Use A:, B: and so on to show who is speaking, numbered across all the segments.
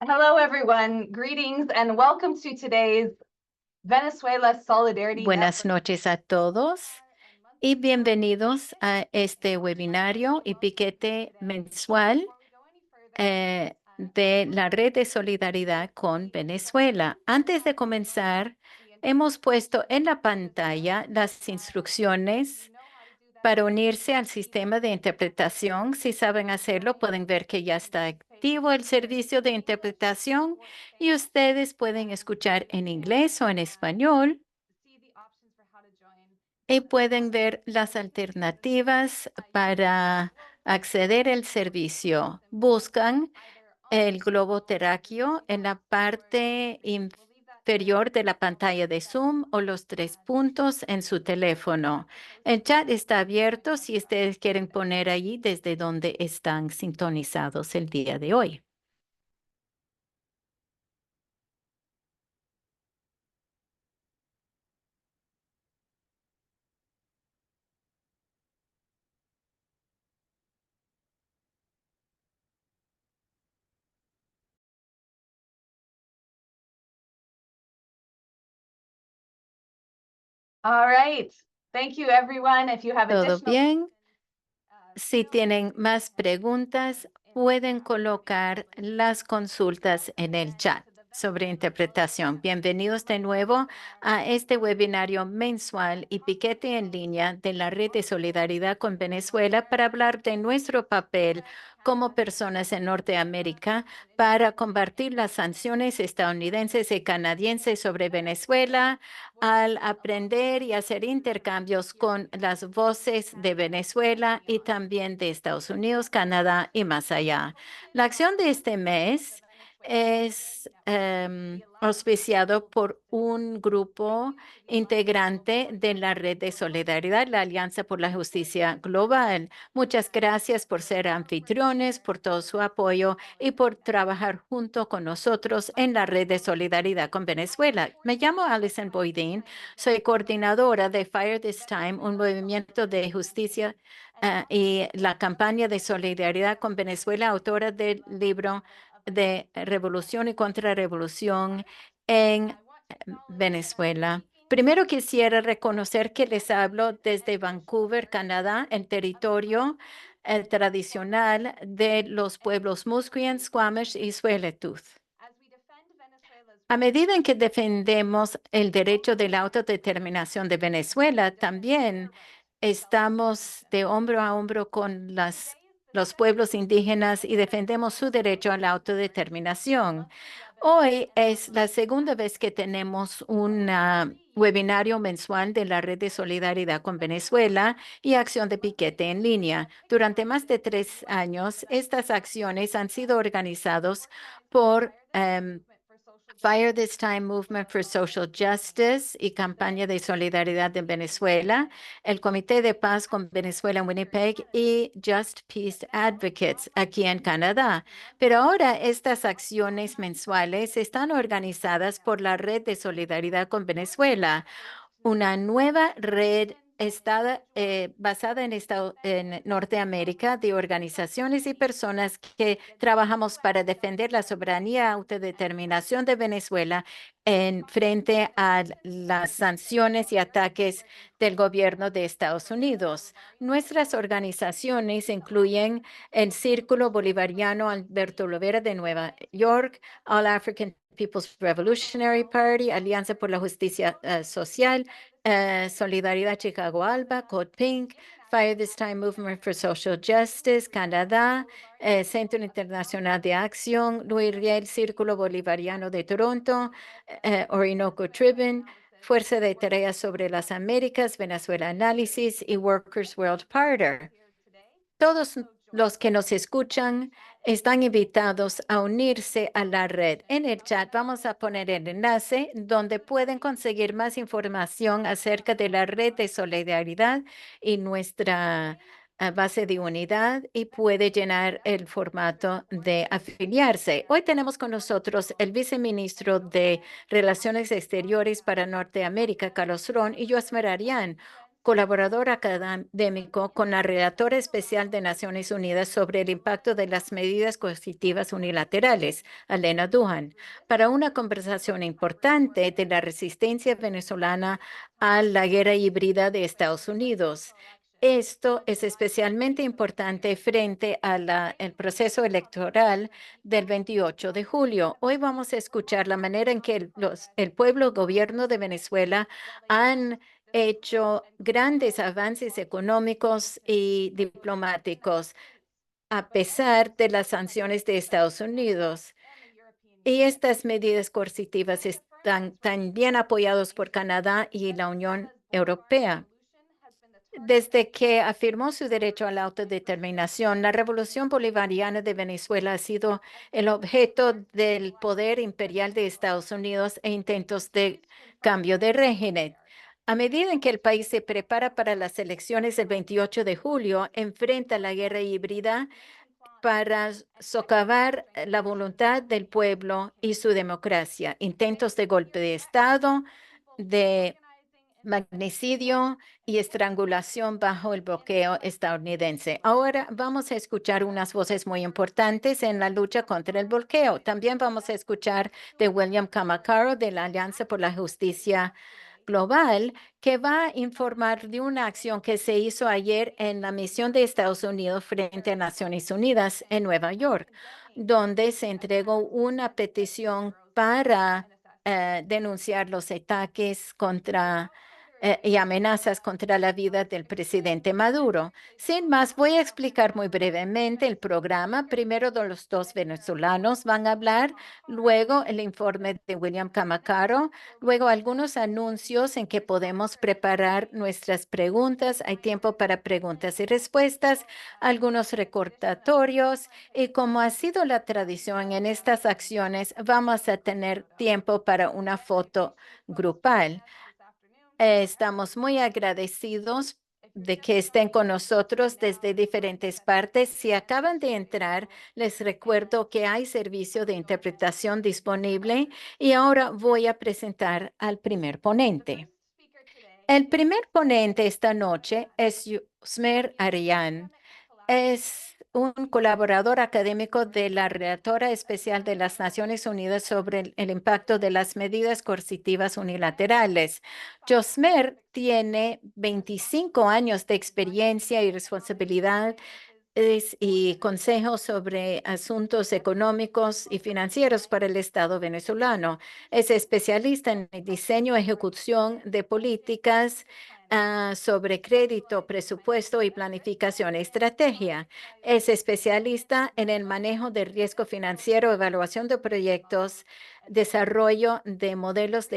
A: Hello, everyone. Greetings and welcome to today's Venezuela Solidarity
B: Buenas
A: Network.
B: noches a todos y bienvenidos a este webinario y piquete mensual de la Red de Solidaridad con Venezuela. Antes de comenzar, hemos puesto en la pantalla las instrucciones para unirse al sistema de interpretación. Si saben hacerlo, pueden ver que ya está activo el servicio de interpretación y ustedes pueden escuchar en inglés o en español y pueden ver las alternativas para acceder al servicio. Buscan el globo terráqueo en la parte inferior de la pantalla de Zoom o los 3 puntos en su teléfono. El chat está abierto si ustedes quieren poner allí desde donde están sintonizados el día de hoy.
A: All right. Thank you, everyone. If you have
B: ¿Todo
A: additional
B: bien? Si tienen más preguntas, pueden colocar las consultas en el chat sobre interpretación. Bienvenidos de nuevo a este webinario mensual y piquete en línea de la Red de Solidaridad con Venezuela para hablar de nuestro papel como personas en Norteamérica para combatir las sanciones estadounidenses y canadienses sobre Venezuela, al aprender y hacer intercambios con las voces de Venezuela y también de Estados Unidos, Canadá y más allá. La acción de este mes es auspiciado por un grupo integrante de la Red de Solidaridad, la Alianza por la Justicia Global. Muchas gracias por ser anfitriones, por todo su apoyo y por trabajar junto con nosotros en la Red de Solidaridad con Venezuela. Me llamo Alison Boydin, soy coordinadora de Fire This Time, un movimiento de justicia y la campaña de solidaridad con Venezuela, autora del libro de revolución y contrarrevolución en Venezuela. Primero quisiera reconocer que les hablo desde Vancouver, Canadá, el territorio tradicional de los pueblos Musqueam, Squamish y Tsleil-Waututh. A medida en que defendemos el derecho de la autodeterminación de Venezuela, también estamos de hombro a hombro con los pueblos indígenas y defendemos su derecho a la autodeterminación. Hoy es la segunda vez que tenemos un webinario mensual de la Red de Solidaridad con Venezuela y acción de piquete en línea. Durante más de 3 años, estas acciones han sido organizadas por Fire This Time Movement for Social Justice y Campaña de Solidaridad en Venezuela, el Comité de Paz con Venezuela en Winnipeg y Just Peace Advocates aquí en Canadá. Pero ahora estas acciones mensuales están organizadas por la Red de Solidaridad con Venezuela, una nueva red basada en Norteamérica de organizaciones y personas que trabajamos para defender la soberanía y autodeterminación de Venezuela en frente a las sanciones y ataques del gobierno de Estados Unidos. Nuestras organizaciones incluyen el Círculo Bolivariano Alberto Lovera de Nueva York, All African People's Revolutionary Party, Alianza por la Justicia Social, Solidaridad Chicago Alba, Code Pink, Fire This Time Movement for Social Justice, Canadá, Centro Internacional de Acción, Louis Riel, Círculo Bolivariano de Toronto, Orinoco Tribune, Fuerza de Tareas sobre las Américas, Venezuela Análisis y Workers World Party. Todos los que nos escuchan están invitados a unirse a la red. En el chat vamos a poner el enlace donde pueden conseguir más información acerca de la red de solidaridad y nuestra base de unidad y puede llenar el formato de afiliarse. Hoy tenemos con nosotros el viceministro de Relaciones Exteriores para Norteamérica, Carlos Ron, y Yosmer Arián, colaborador académico con la relatora especial de Naciones Unidas sobre el impacto de las medidas coercitivas unilaterales, Alena Duhan, para una conversación importante de la resistencia venezolana a la guerra híbrida de Estados Unidos. Esto es especialmente importante frente al proceso electoral del 28 de julio. Hoy vamos a escuchar la manera en que el pueblo gobierno de Venezuela han hecho grandes avances económicos y diplomáticos a pesar de las sanciones de Estados Unidos. Y estas medidas coercitivas están también apoyadas por Canadá y la Unión Europea. Desde que afirmó su derecho a la autodeterminación, la revolución bolivariana de Venezuela ha sido el objeto del poder imperial de Estados Unidos e intentos de cambio de régimen. A medida en que el país se prepara para las elecciones del 28 de julio, enfrenta la guerra híbrida para socavar la voluntad del pueblo y su democracia, intentos de golpe de Estado, de magnicidio y estrangulación bajo el bloqueo estadounidense. Ahora vamos a escuchar unas voces muy importantes en la lucha contra el bloqueo. También vamos a escuchar de William Camacaro de la Alianza por la Justicia Global, que va a informar de una acción que se hizo ayer en la misión de Estados Unidos frente a Naciones Unidas en Nueva York, donde se entregó una petición para denunciar los ataques contra y amenazas contra la vida del presidente Maduro. Sin más, voy a explicar muy brevemente el programa. Primero, los dos venezolanos van a hablar, luego el informe de William Camacaro, luego algunos anuncios en que podemos preparar nuestras preguntas. Hay tiempo para preguntas y respuestas, algunos recordatorios y como ha sido la tradición en estas acciones, vamos a tener tiempo para una foto grupal. Estamos muy agradecidos de que estén con nosotros desde diferentes partes. Si acaban de entrar, les recuerdo que hay servicio de interpretación disponible y ahora voy a presentar al primer ponente. El primer ponente esta noche es Yusmer Arian. Es un colaborador académico de la Relatora Especial de las Naciones Unidas sobre el impacto de las medidas coercitivas unilaterales. Josmer tiene 25 años de experiencia y responsabilidad y consejos sobre asuntos económicos y financieros para el Estado venezolano. Es especialista en el diseño y ejecución de políticas sobre crédito, presupuesto y planificación y estrategia. Es especialista en el manejo de riesgo financiero, evaluación de proyectos, desarrollo de modelos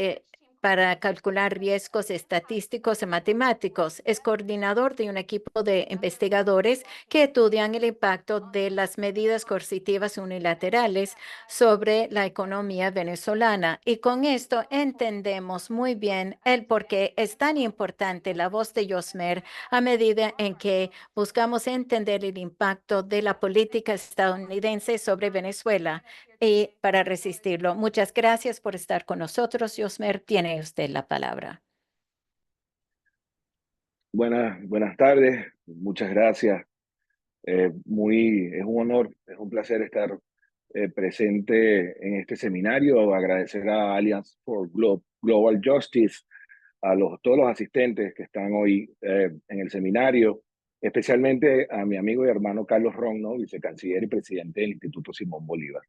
B: para calcular riesgos estadísticos y matemáticos. Es coordinador de un equipo de investigadores que estudian el impacto de las medidas coercitivas unilaterales sobre la economía venezolana. Y con esto entendemos muy bien el por qué es tan importante la voz de Yosmer a medida en que buscamos entender el impacto de la política estadounidense sobre Venezuela y para resistirlo. Muchas gracias por estar con nosotros. Yosmer, tiene usted la palabra.
C: Buenas tardes, muchas gracias. Es un honor, es un placer estar presente en este seminario. Agradecer a Alliance for Global Justice, todos los asistentes que están hoy en el seminario, especialmente a mi amigo y hermano Carlos Ron, vicecanciller y presidente del Instituto Simón Bolívar.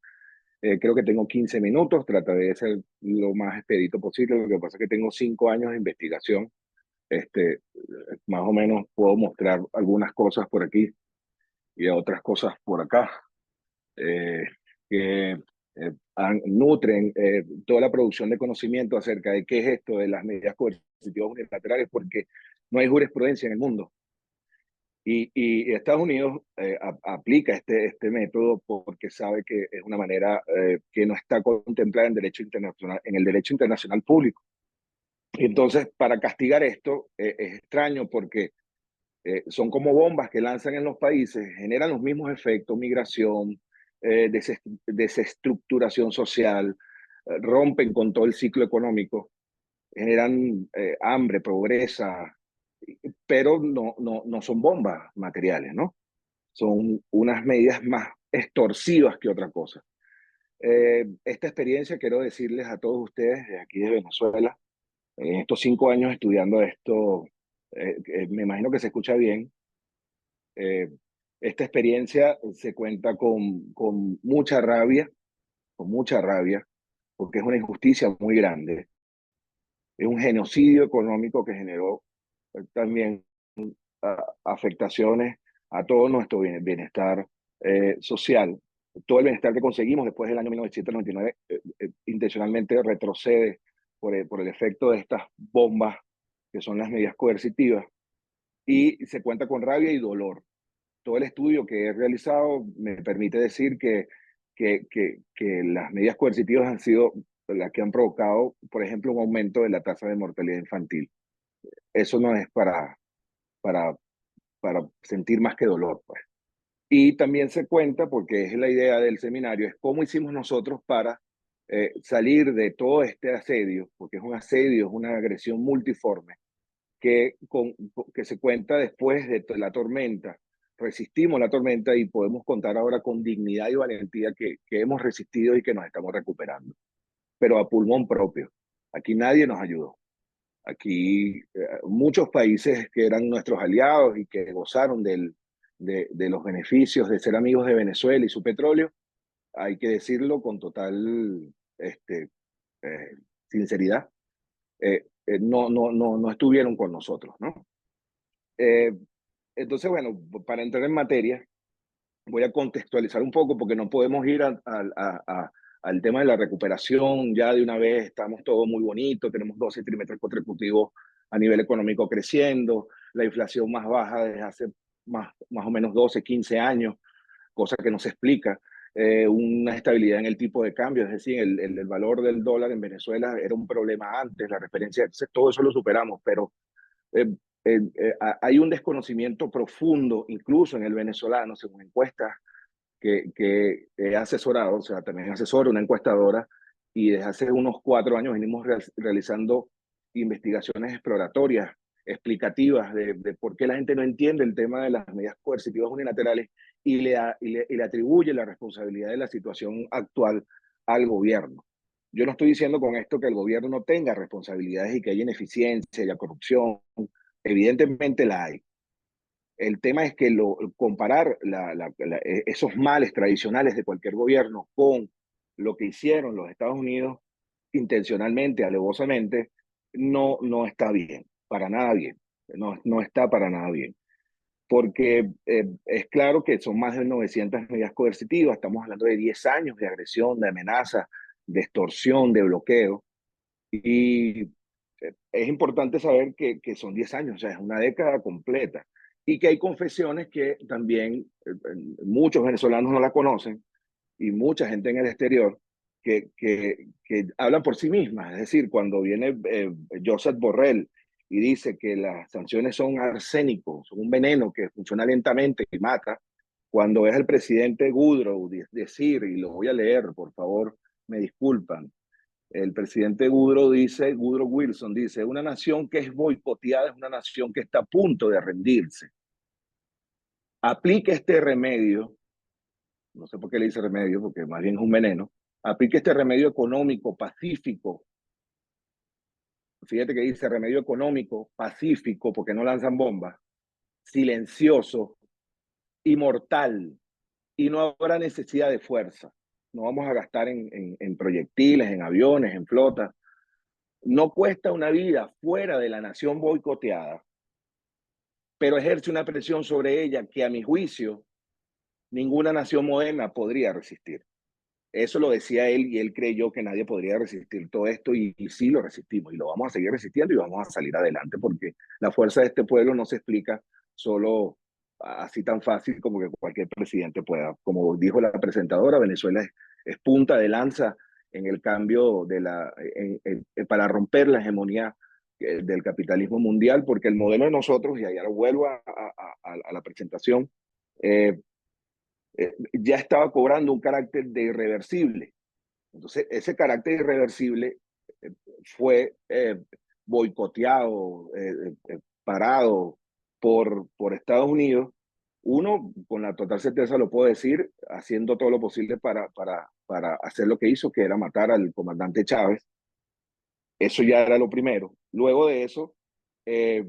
C: Creo que tengo 15 minutos, trataré de ser lo más expedito posible. Lo que pasa es que tengo 5 años de investigación. Más o menos puedo mostrar algunas cosas por aquí y otras cosas por acá que nutren toda la producción de conocimiento acerca de qué es esto de las medidas coercitivas unilaterales, porque no hay jurisprudencia en el mundo. Y Estados Unidos aplica este método porque sabe que es una manera que no está contemplada en derecho internacional, en el derecho internacional público. Y entonces, para castigar esto, es extraño porque son como bombas que lanzan en los países, generan los mismos efectos: migración, desestructuración social, rompen con todo el ciclo económico, generan hambre, pobreza, pero no son bombas materiales, ¿no? Son unas medidas más extorsivas que otra cosa. Esta experiencia, quiero decirles a todos ustedes de aquí de Venezuela, en estos 5 años estudiando esto, me imagino que se escucha bien. Esta experiencia se cuenta con mucha rabia, porque es una injusticia muy grande. Es un genocidio económico que generó también afectaciones a todo nuestro bienestar social. Todo el bienestar que conseguimos después del año 1999 intencionalmente retrocede por el efecto de estas bombas que son las medidas coercitivas, y se cuenta con rabia y dolor. Todo el estudio que he realizado me permite decir que las medidas coercitivas han sido las que han provocado, por ejemplo, un aumento de la tasa de mortalidad infantil. Eso no es para, para sentir más que dolor, pues. Y también se cuenta, porque es la idea del seminario, es cómo hicimos nosotros para salir de todo este asedio, porque es un asedio, es una agresión multiforme, que se cuenta después de la tormenta. Resistimos la tormenta y podemos contar ahora con dignidad y valentía que hemos resistido y que nos estamos recuperando, pero a pulmón propio. Aquí nadie nos ayudó. Aquí muchos países que eran nuestros aliados y que gozaron de los beneficios de ser amigos de Venezuela y su petróleo, hay que decirlo con total eh, sinceridad, no estuvieron con nosotros, ¿no? Entonces, bueno, para entrar en materia, voy a contextualizar un poco porque no podemos ir al tema de la recuperación ya de una vez. Estamos todo muy bonito, tenemos 12 trimestres consecutivos a nivel económico creciendo, la inflación más baja desde hace más o menos 12, 15 años, cosa que no se explica. Una estabilidad en el tipo de cambio, es decir, el valor del dólar en Venezuela era un problema antes, la referencia, todo eso lo superamos, pero eh, hay un desconocimiento profundo, incluso en el venezolano, según encuestas que he asesorado, o sea, también asesoro una encuestadora, y desde hace unos 4 años venimos realizando investigaciones exploratorias, explicativas de por qué la gente no entiende el tema de las medidas coercitivas unilaterales y le atribuye la responsabilidad de la situación actual al gobierno. Yo no estoy diciendo con esto que el gobierno no tenga responsabilidades y que haya ineficiencia y corrupción. Evidentemente la hay. El tema es que comparar esos males tradicionales de cualquier gobierno con lo que hicieron los Estados Unidos intencionalmente, alevosamente, no está bien, para nada bien. No está para nada bien. Porque es claro que son más de 900 medidas coercitivas, estamos hablando de 10 años de agresión, de amenaza, de extorsión, de bloqueo. Y es importante saber que son 10 años, o sea, es una década completa. Y que hay confesiones que también muchos venezolanos no la conocen, y mucha gente en el exterior que hablan por sí mismas. Es decir, cuando viene Josep Borrell y dice que las sanciones son arsénicos, son un veneno que funciona lentamente y mata, cuando es el presidente Woodrow decir, y lo voy a leer, por favor, me disculpan, el presidente Woodrow Wilson dice, una nación que es boicoteada es una nación que está a punto de rendirse. Aplique este remedio, no sé por qué le dice remedio, porque más bien es un veneno, aplique este remedio económico, pacífico. Fíjate que dice remedio económico, pacífico, porque no lanzan bombas, silencioso, inmortal, y no habrá necesidad de fuerza. No vamos a gastar en proyectiles, en aviones, en flotas. No cuesta una vida fuera de la nación boicoteada, pero ejerce una presión sobre ella que a mi juicio ninguna nación moderna podría resistir. Eso lo decía él, y él creyó que nadie podría resistir todo esto, y sí lo resistimos y lo vamos a seguir resistiendo y vamos a salir adelante, porque la fuerza de este pueblo no se explica solo así tan fácil como que cualquier presidente pueda. Como dijo la presentadora, Venezuela es punta de lanza en el cambio para romper la hegemonía del capitalismo mundial, porque el modelo de nosotros, y allá lo vuelvo a la presentación, ya estaba cobrando un carácter de irreversible. Entonces, ese carácter irreversible fue boicoteado, parado por Estados Unidos, uno, con la total certeza lo puedo decir, haciendo todo lo posible para hacer lo que hizo, que era matar al comandante Chávez. Eso ya era lo primero. Luego de eso, eh,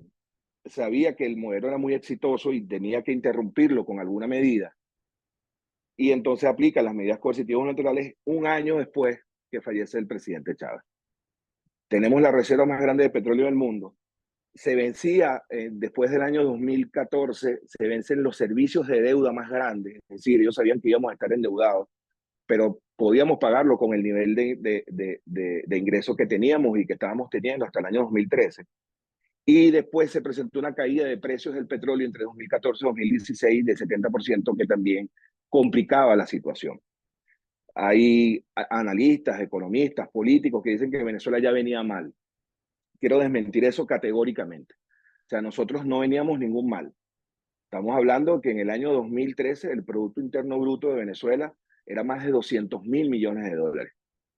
C: sabía que el modelo era muy exitoso y tenía que interrumpirlo con alguna medida. Y entonces aplica las medidas coercitivas unilaterales un año después que fallece el presidente Chávez. Tenemos la reserva más grande de petróleo del mundo. Se vencía, después del año 2014, se vencen los servicios de deuda más grandes. Es decir, ellos sabían que íbamos a estar endeudados, pero podíamos pagarlo con el nivel de ingresos que teníamos y que estábamos teniendo hasta el año 2013. Y después se presentó una caída de precios del petróleo entre 2014 y 2016 de 70%, que también complicaba la situación. Hay analistas, economistas, políticos que dicen que Venezuela ya venía mal. Quiero desmentir eso categóricamente. O sea, nosotros no veníamos ningún mal. Estamos hablando que en el año 2013 el Producto Interno Bruto de Venezuela era más de 200.000 millones de dólares.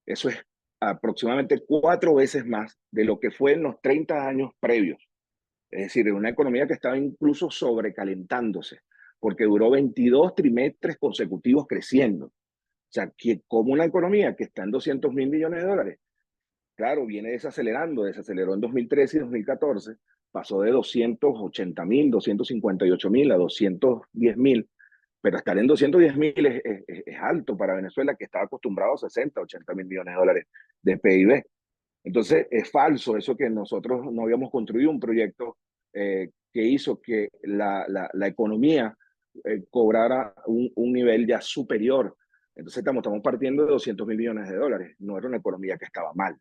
C: Eso es aproximadamente 4 veces más de lo que fue en los 30 años previos. Es decir, una economía que estaba incluso sobrecalentándose, porque duró 22 trimestres consecutivos creciendo. O sea, que como una economía que está en 200.000 millones de dólares, claro, viene desaceleró en 2013 y 2014, pasó de 280.000, 258.000 a 210.000, pero estar en 210.000 es alto para Venezuela, que estaba acostumbrado a 60, 80.000 millones de dólares de PIB. Entonces, es falso eso que nosotros no habíamos construido un proyecto que hizo que la economía cobrara un nivel ya superior. Entonces, estamos partiendo de 200.000 millones de dólares. No era una economía que estaba mal.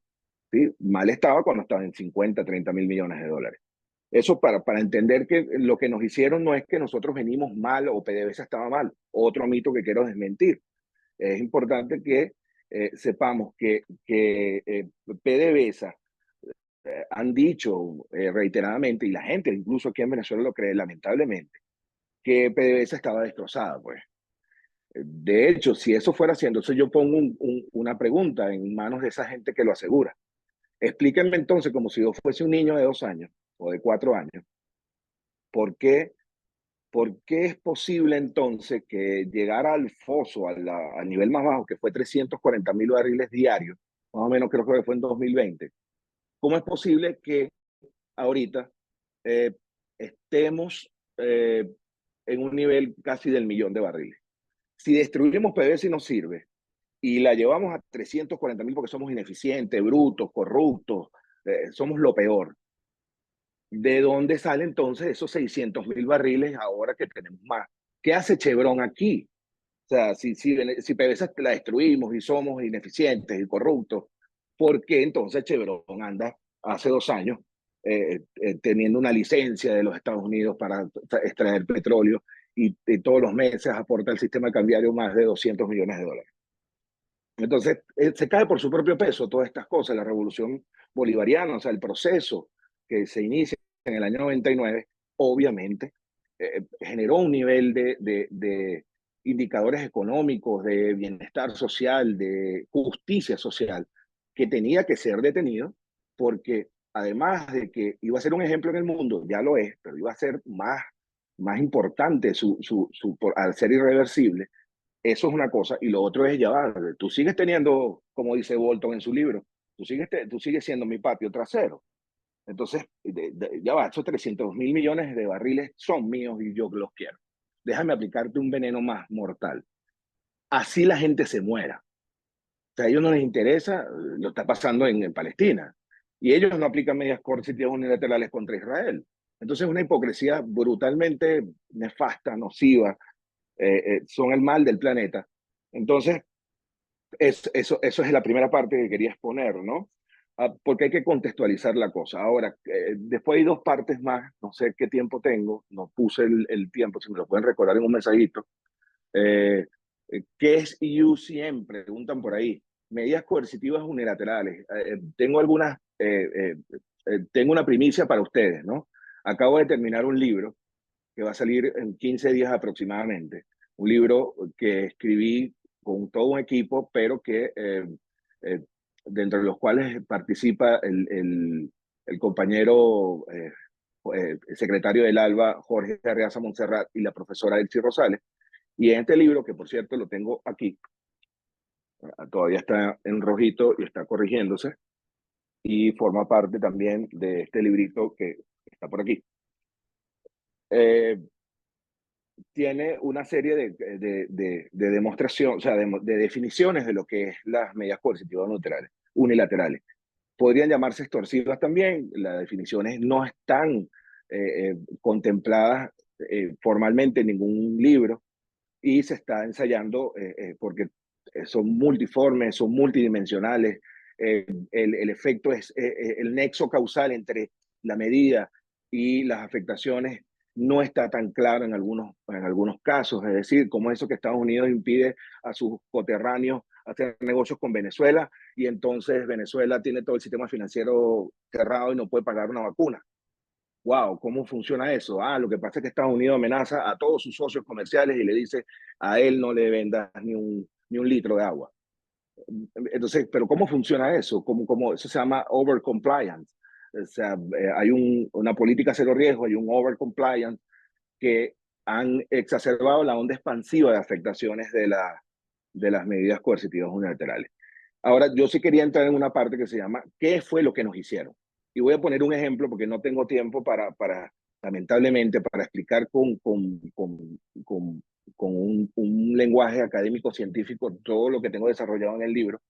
C: ¿Sí? Mal estaba cuando estaba en 50, 30.000 millones de dólares. Eso para entender que lo que nos hicieron no es que nosotros venimos mal o PDVSA estaba mal. Otro mito que quiero desmentir. Es importante que sepamos que PDVSA han dicho reiteradamente, y la gente incluso aquí en Venezuela lo cree lamentablemente, que PDVSA estaba destrozada. Pues. De hecho, si eso fuera así, entonces yo pongo una pregunta en manos de esa gente que lo asegura. Explíquenme entonces, como si yo fuese un niño de 2 años o de 4 años, ¿por qué es posible entonces que llegara al foso, al nivel más bajo, que fue 340.000 barriles diarios, más o menos creo que fue en 2020? ¿Cómo es posible que ahorita eh, estemos en un nivel casi del 1.000.000 de barriles? Si destruimos PDVSA y nos sirve, y la llevamos a 340.000 porque somos ineficientes, brutos, corruptos, somos lo peor. ¿De dónde sale entonces esos 600.000 barriles ahora que tenemos más? ¿Qué hace Chevron aquí? O sea, si PDVSA la destruimos y somos ineficientes y corruptos, ¿por qué entonces Chevron anda hace 2 años teniendo una licencia de los Estados Unidos para extraer petróleo y todos los meses aporta al sistema cambiario más de 200 millones de dólares? Entonces, se cae por su propio peso todas estas cosas. La revolución bolivariana, o sea, el proceso que se inicia en el año 99, obviamente, generó un nivel de indicadores económicos, de bienestar social, de justicia social, que tenía que ser detenido, porque además de que iba a ser un ejemplo en el mundo, ya lo es, pero iba a ser más importante al ser irreversible. Eso es una cosa. Y lo otro es, ya va, tú sigues teniendo, como dice Bolton en su libro, tú sigues siendo mi patio trasero. Entonces, ya va, esos 300.000 millones de barriles son míos y yo los quiero. Déjame aplicarte un veneno más mortal. Así la gente se muera. O sea, a ellos no les interesa, lo está pasando en Palestina. Y ellos no aplican medidas coercitivas unilaterales contra Israel. Entonces, es una hipocresía brutalmente nefasta, nociva, son el mal del planeta. Entonces, eso es la primera parte que quería exponer, ¿no? Porque hay que contextualizar la cosa. Ahora, después hay 2 partes más, no sé qué tiempo tengo, no puse el tiempo, si me lo pueden recordar en un mensajito. ¿Qué es EUCM? Preguntan por ahí. Medidas coercitivas unilaterales. Tengo una primicia para ustedes, ¿no? Acabo de terminar un libro que va a salir en 15 días aproximadamente. Un libro que escribí con todo un equipo, pero que eh, dentro de los cuales participa el compañero el secretario del ALBA, Jorge Arreaza Montserrat, y la profesora Elsie Rosales. Y en este libro, que por cierto lo tengo aquí, todavía está en rojito y está corrigiéndose, y forma parte también de este librito que está por aquí. Tiene una serie de demostración, o sea, de definiciones de lo que es las medidas coercitivas unilaterales. Podrían llamarse extorsivas también, las definiciones no están contempladas formalmente en ningún libro y se está ensayando porque son multiformes, son multidimensionales, el efecto es el nexo causal entre la medida y las afectaciones no está tan claro en algunos casos, es decir, como eso que Estados Unidos impide a sus coterráneos hacer negocios con Venezuela y entonces Venezuela tiene todo el sistema financiero cerrado y no puede pagar una vacuna. Wow, ¿cómo funciona eso? Lo que pasa es que Estados Unidos amenaza a todos sus socios comerciales y le dice a él no le vendas ni un litro de agua. Entonces, ¿pero cómo funciona eso? Eso se llama overcompliance. O sea, hay una política cero riesgo, hay un overcompliance que han exacerbado la onda expansiva de afectaciones de las medidas coercitivas unilaterales. Ahora, yo sí quería entrar en una parte que se llama ¿qué fue lo que nos hicieron? Y voy a poner un ejemplo porque no tengo tiempo lamentablemente, para explicar con un lenguaje académico científico todo lo que tengo desarrollado en el libro.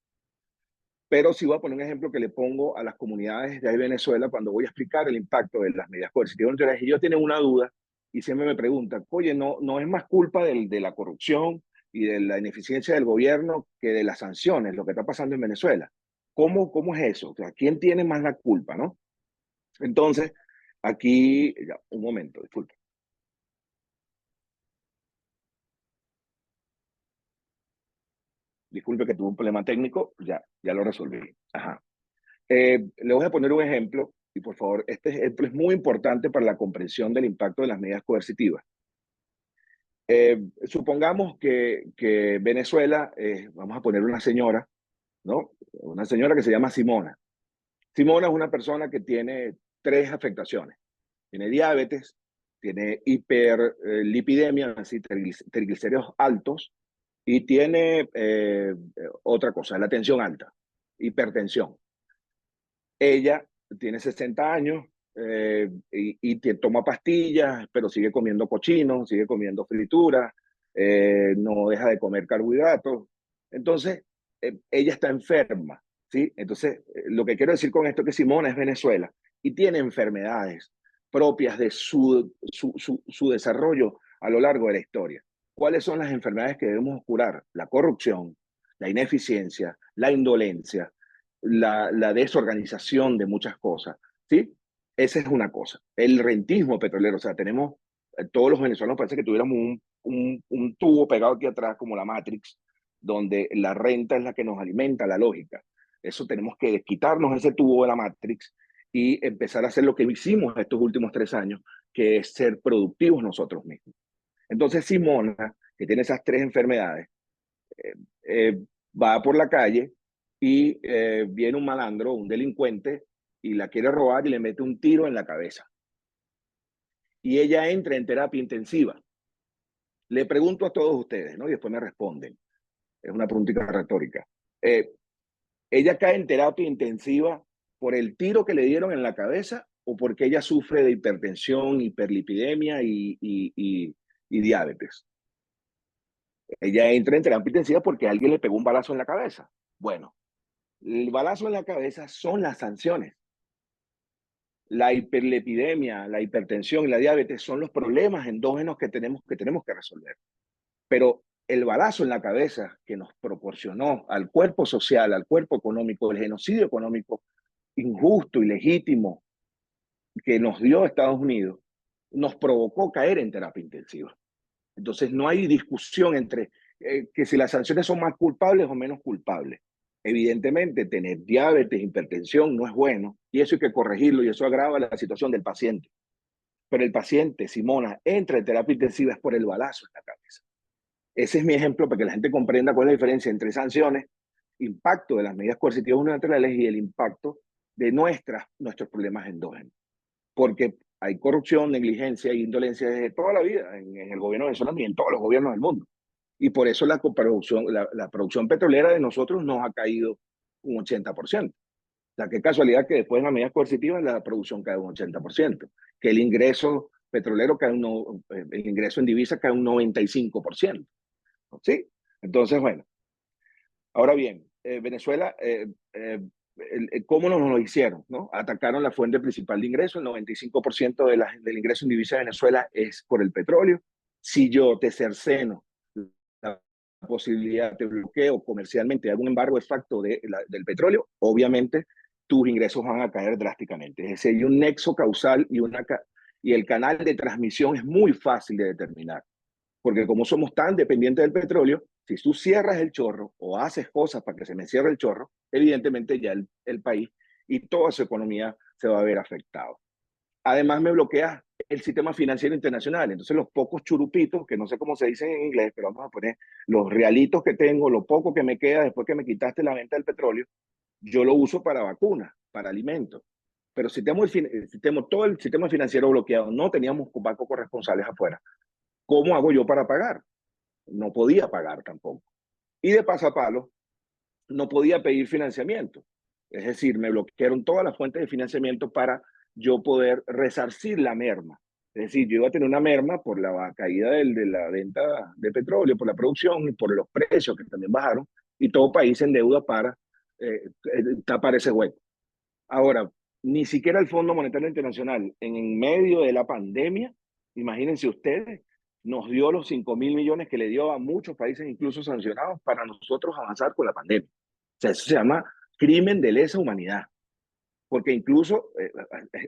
C: Pero sí voy a poner un ejemplo que le pongo a las comunidades de ahí Venezuela cuando voy a explicar el impacto de las medidas coercitivas unilaterales. Y ellos tienen una duda y siempre me preguntan, oye, ¿no es más culpa de la corrupción y de la ineficiencia del gobierno que de las sanciones, lo que está pasando en Venezuela? ¿Cómo es eso? O sea, ¿quién tiene más la culpa, no? Entonces, aquí, ya, un momento, disculpe. Disculpe que tuve un problema técnico, ya lo resolví. Ajá. Le voy a poner un ejemplo, y por favor, este ejemplo es muy importante para la comprensión del impacto de las medidas coercitivas. Supongamos que Venezuela, vamos a poner una señora, ¿no? Una señora que se llama Simona. Simona es una persona que tiene 3 afectaciones. Tiene diabetes, tiene hiperlipidemia, así triglicéridos altos, y tiene otra cosa, la tensión alta, hipertensión. Ella tiene 60 años y toma pastillas, pero sigue comiendo cochino, sigue comiendo frituras, no deja de comer carbohidratos. Entonces, ella está enferma, ¿sí? Entonces, lo que quiero decir con esto es que Simona es Venezuela y tiene enfermedades propias de su desarrollo a lo largo de la historia. ¿Cuáles son las enfermedades que debemos curar? La corrupción, la ineficiencia, la indolencia, la desorganización de muchas cosas, ¿sí? Esa es una cosa. El rentismo petrolero, o sea, tenemos, todos los venezolanos parece que tuviéramos un tubo pegado aquí atrás como la Matrix, donde la renta es la que nos alimenta la lógica. Eso tenemos que quitarnos ese tubo de la Matrix y empezar a hacer lo que hicimos estos últimos 3 años, que es ser productivos nosotros mismos. Entonces Simona, que tiene esas 3 enfermedades, eh, va por la calle y viene un malandro, un delincuente, y la quiere robar y le mete un tiro en la cabeza. Y ella entra en terapia intensiva. Le pregunto a todos ustedes, ¿no? Y después me responden. Es una pregunta retórica. ¿Ella cae en terapia intensiva por el tiro que le dieron en la cabeza o porque ella sufre de hipertensión, hiperlipidemia y diabetes? Ella entra en terapia intensiva porque alguien le pegó un balazo en la cabeza. Bueno, el balazo en la cabeza son las sanciones. La hiperlipidemia, la hipertensión y la diabetes son los problemas endógenos que tenemos que resolver. Pero el balazo en la cabeza que nos proporcionó al cuerpo social, al cuerpo económico, el genocidio económico injusto y legítimo que nos dio Estados Unidos, nos provocó caer en terapia intensiva. Entonces no hay discusión entre que si las sanciones son más culpables o menos culpables. Evidentemente, tener diabetes, hipertensión no es bueno y eso hay que corregirlo y eso agrava la situación del paciente. Pero el paciente, Simona, entra en terapia intensiva es por el balazo en la cabeza. Ese es mi ejemplo para que la gente comprenda cuál es la diferencia entre sanciones, impacto de las medidas coercitivas unilaterales y el impacto de nuestros problemas endógenos. Porque hay corrupción, negligencia e indolencia desde toda la vida en el gobierno venezolano y en todos los gobiernos del mundo. Y por eso la producción petrolera de nosotros nos ha caído un 80%. O sea, qué casualidad que después de las medidas coercitivas la producción cae un 80%, que el ingreso petrolero cae el ingreso en divisas cae un 95%. ¿Sí? Entonces, bueno. Ahora bien, Venezuela, ¿cómo nos lo hicieron? ¿No? Atacaron la fuente principal de ingreso, el 95% del ingreso en divisas de Venezuela es por el petróleo. Si yo te cerceno la posibilidad de bloqueo comercialmente, de algún embargo de facto del petróleo, obviamente tus ingresos van a caer drásticamente. Es decir, hay un nexo causal y el canal de transmisión es muy fácil de determinar. Porque como somos tan dependientes del petróleo, si tú cierras el chorro o haces cosas para que se me cierre el chorro, evidentemente ya el país y toda su economía se va a ver afectado. Además me bloqueas el sistema financiero internacional. Entonces los pocos churupitos, que no sé cómo se dicen en inglés, pero vamos a poner los realitos que tengo, lo poco que me queda después que me quitaste la venta del petróleo, yo lo uso para vacunas, para alimentos. Pero si tenemos todo el sistema financiero bloqueado, no teníamos bancos corresponsales afuera, ¿cómo hago yo para pagar? No podía pagar tampoco. Y de pasapalo, no podía pedir financiamiento. Es decir, me bloquearon todas las fuentes de financiamiento para yo poder resarcir la merma. Es decir, yo iba a tener una merma por la caída de la venta de petróleo, por la producción y por los precios que también bajaron, y todo país en deuda para tapar ese hueco. Ahora, ni siquiera el Fondo Monetario Internacional, en medio de la pandemia, imagínense ustedes, nos dio los 5.000 millones que le dio a muchos países, incluso sancionados, para nosotros avanzar con la pandemia. O sea, eso se llama crimen de lesa humanidad. Porque incluso,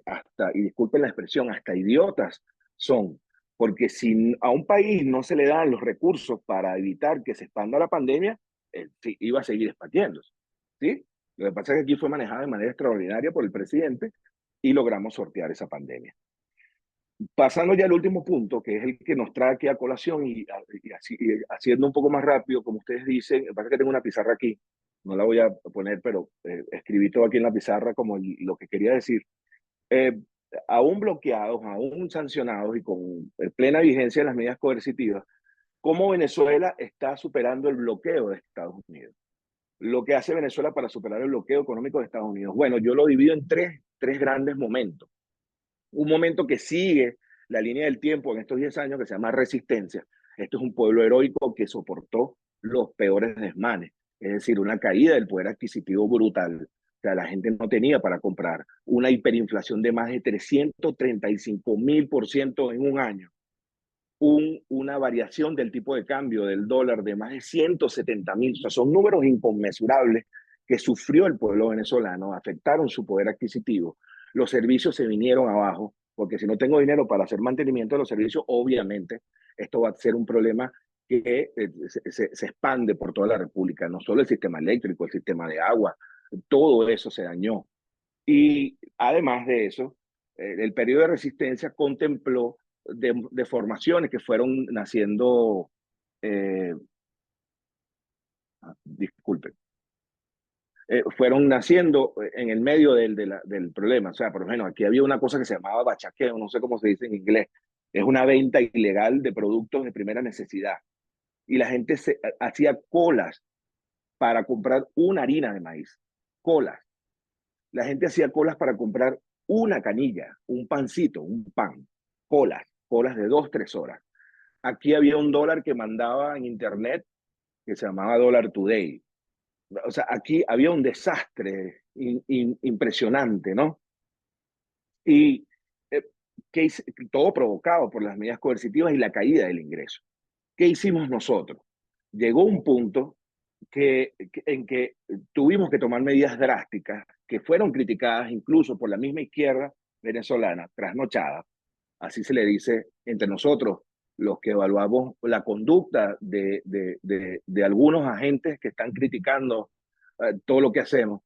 C: hasta, y disculpen la expresión, hasta idiotas son. Porque si a un país no se le dan los recursos para evitar que se expanda la pandemia, sí, iba a seguir expandiéndose. ¿Sí? Lo que pasa es que aquí fue manejada de manera extraordinaria por el presidente y logramos sortear esa pandemia. Pasando ya al último punto, que es el que nos trae aquí a colación y haciendo un poco más rápido, como ustedes dicen, me pasa que tengo una pizarra aquí, no la voy a poner, pero escribí todo aquí en la pizarra como lo que quería decir. Aún bloqueados, aún sancionados y con plena vigencia de las medidas coercitivas, ¿cómo Venezuela está superando el bloqueo de Estados Unidos? Lo que hace Venezuela para superar el bloqueo económico de Estados Unidos. Bueno, yo lo divido en tres grandes momentos. Un momento que sigue la línea del tiempo en estos 10 años que se llama resistencia. Esto es un pueblo heroico que soportó los peores desmanes, es decir, una caída del poder adquisitivo brutal. O sea, la gente no tenía para comprar, una hiperinflación de más de 335.000% en un año, una variación del tipo de cambio del dólar de más de 170.000. O sea, son números inconmensurables que sufrió el pueblo venezolano, afectaron su poder adquisitivo. Los servicios se vinieron abajo, porque si no tengo dinero para hacer mantenimiento de los servicios, obviamente esto va a ser un problema que se expande por toda la República, no solo el sistema eléctrico, el sistema de agua, todo eso se dañó. Y además de eso, el periodo de resistencia contempló de formaciones que fueron naciendo, disculpen, fueron naciendo en el medio del problema. O sea, por ejemplo, aquí había una cosa que se llamaba bachaqueo, no sé cómo se dice en inglés. Es una venta ilegal de productos de primera necesidad. Y la gente hacía colas para comprar una harina de maíz. Colas. La gente hacía colas para comprar una canilla, un pancito, un pan. Colas de 2, 3 horas. Aquí había un dólar que mandaba en internet que se llamaba Dollar Today. O sea, aquí había un desastre impresionante, ¿no? Y eh, todo provocado por las medidas coercitivas y la caída del ingreso. ¿Qué hicimos nosotros? Llegó un punto en que tuvimos que tomar medidas drásticas que fueron criticadas incluso por la misma izquierda venezolana, trasnochada, así se le dice entre nosotros, los que evaluamos la conducta de algunos agentes que están criticando todo lo que hacemos.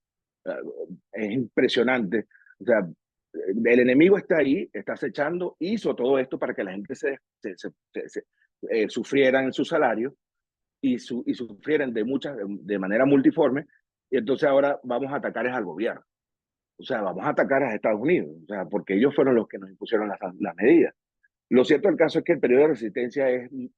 C: Es impresionante. O sea, el enemigo está ahí, está acechando, hizo todo esto para que la gente sufriera en su salario y sufrieran de manera multiforme, y entonces ahora vamos a atacar es al gobierno. O sea, vamos a atacar a Estados Unidos, o sea, porque ellos fueron los que nos impusieron las medidas. Lo cierto del caso es que el periodo de resistencia es un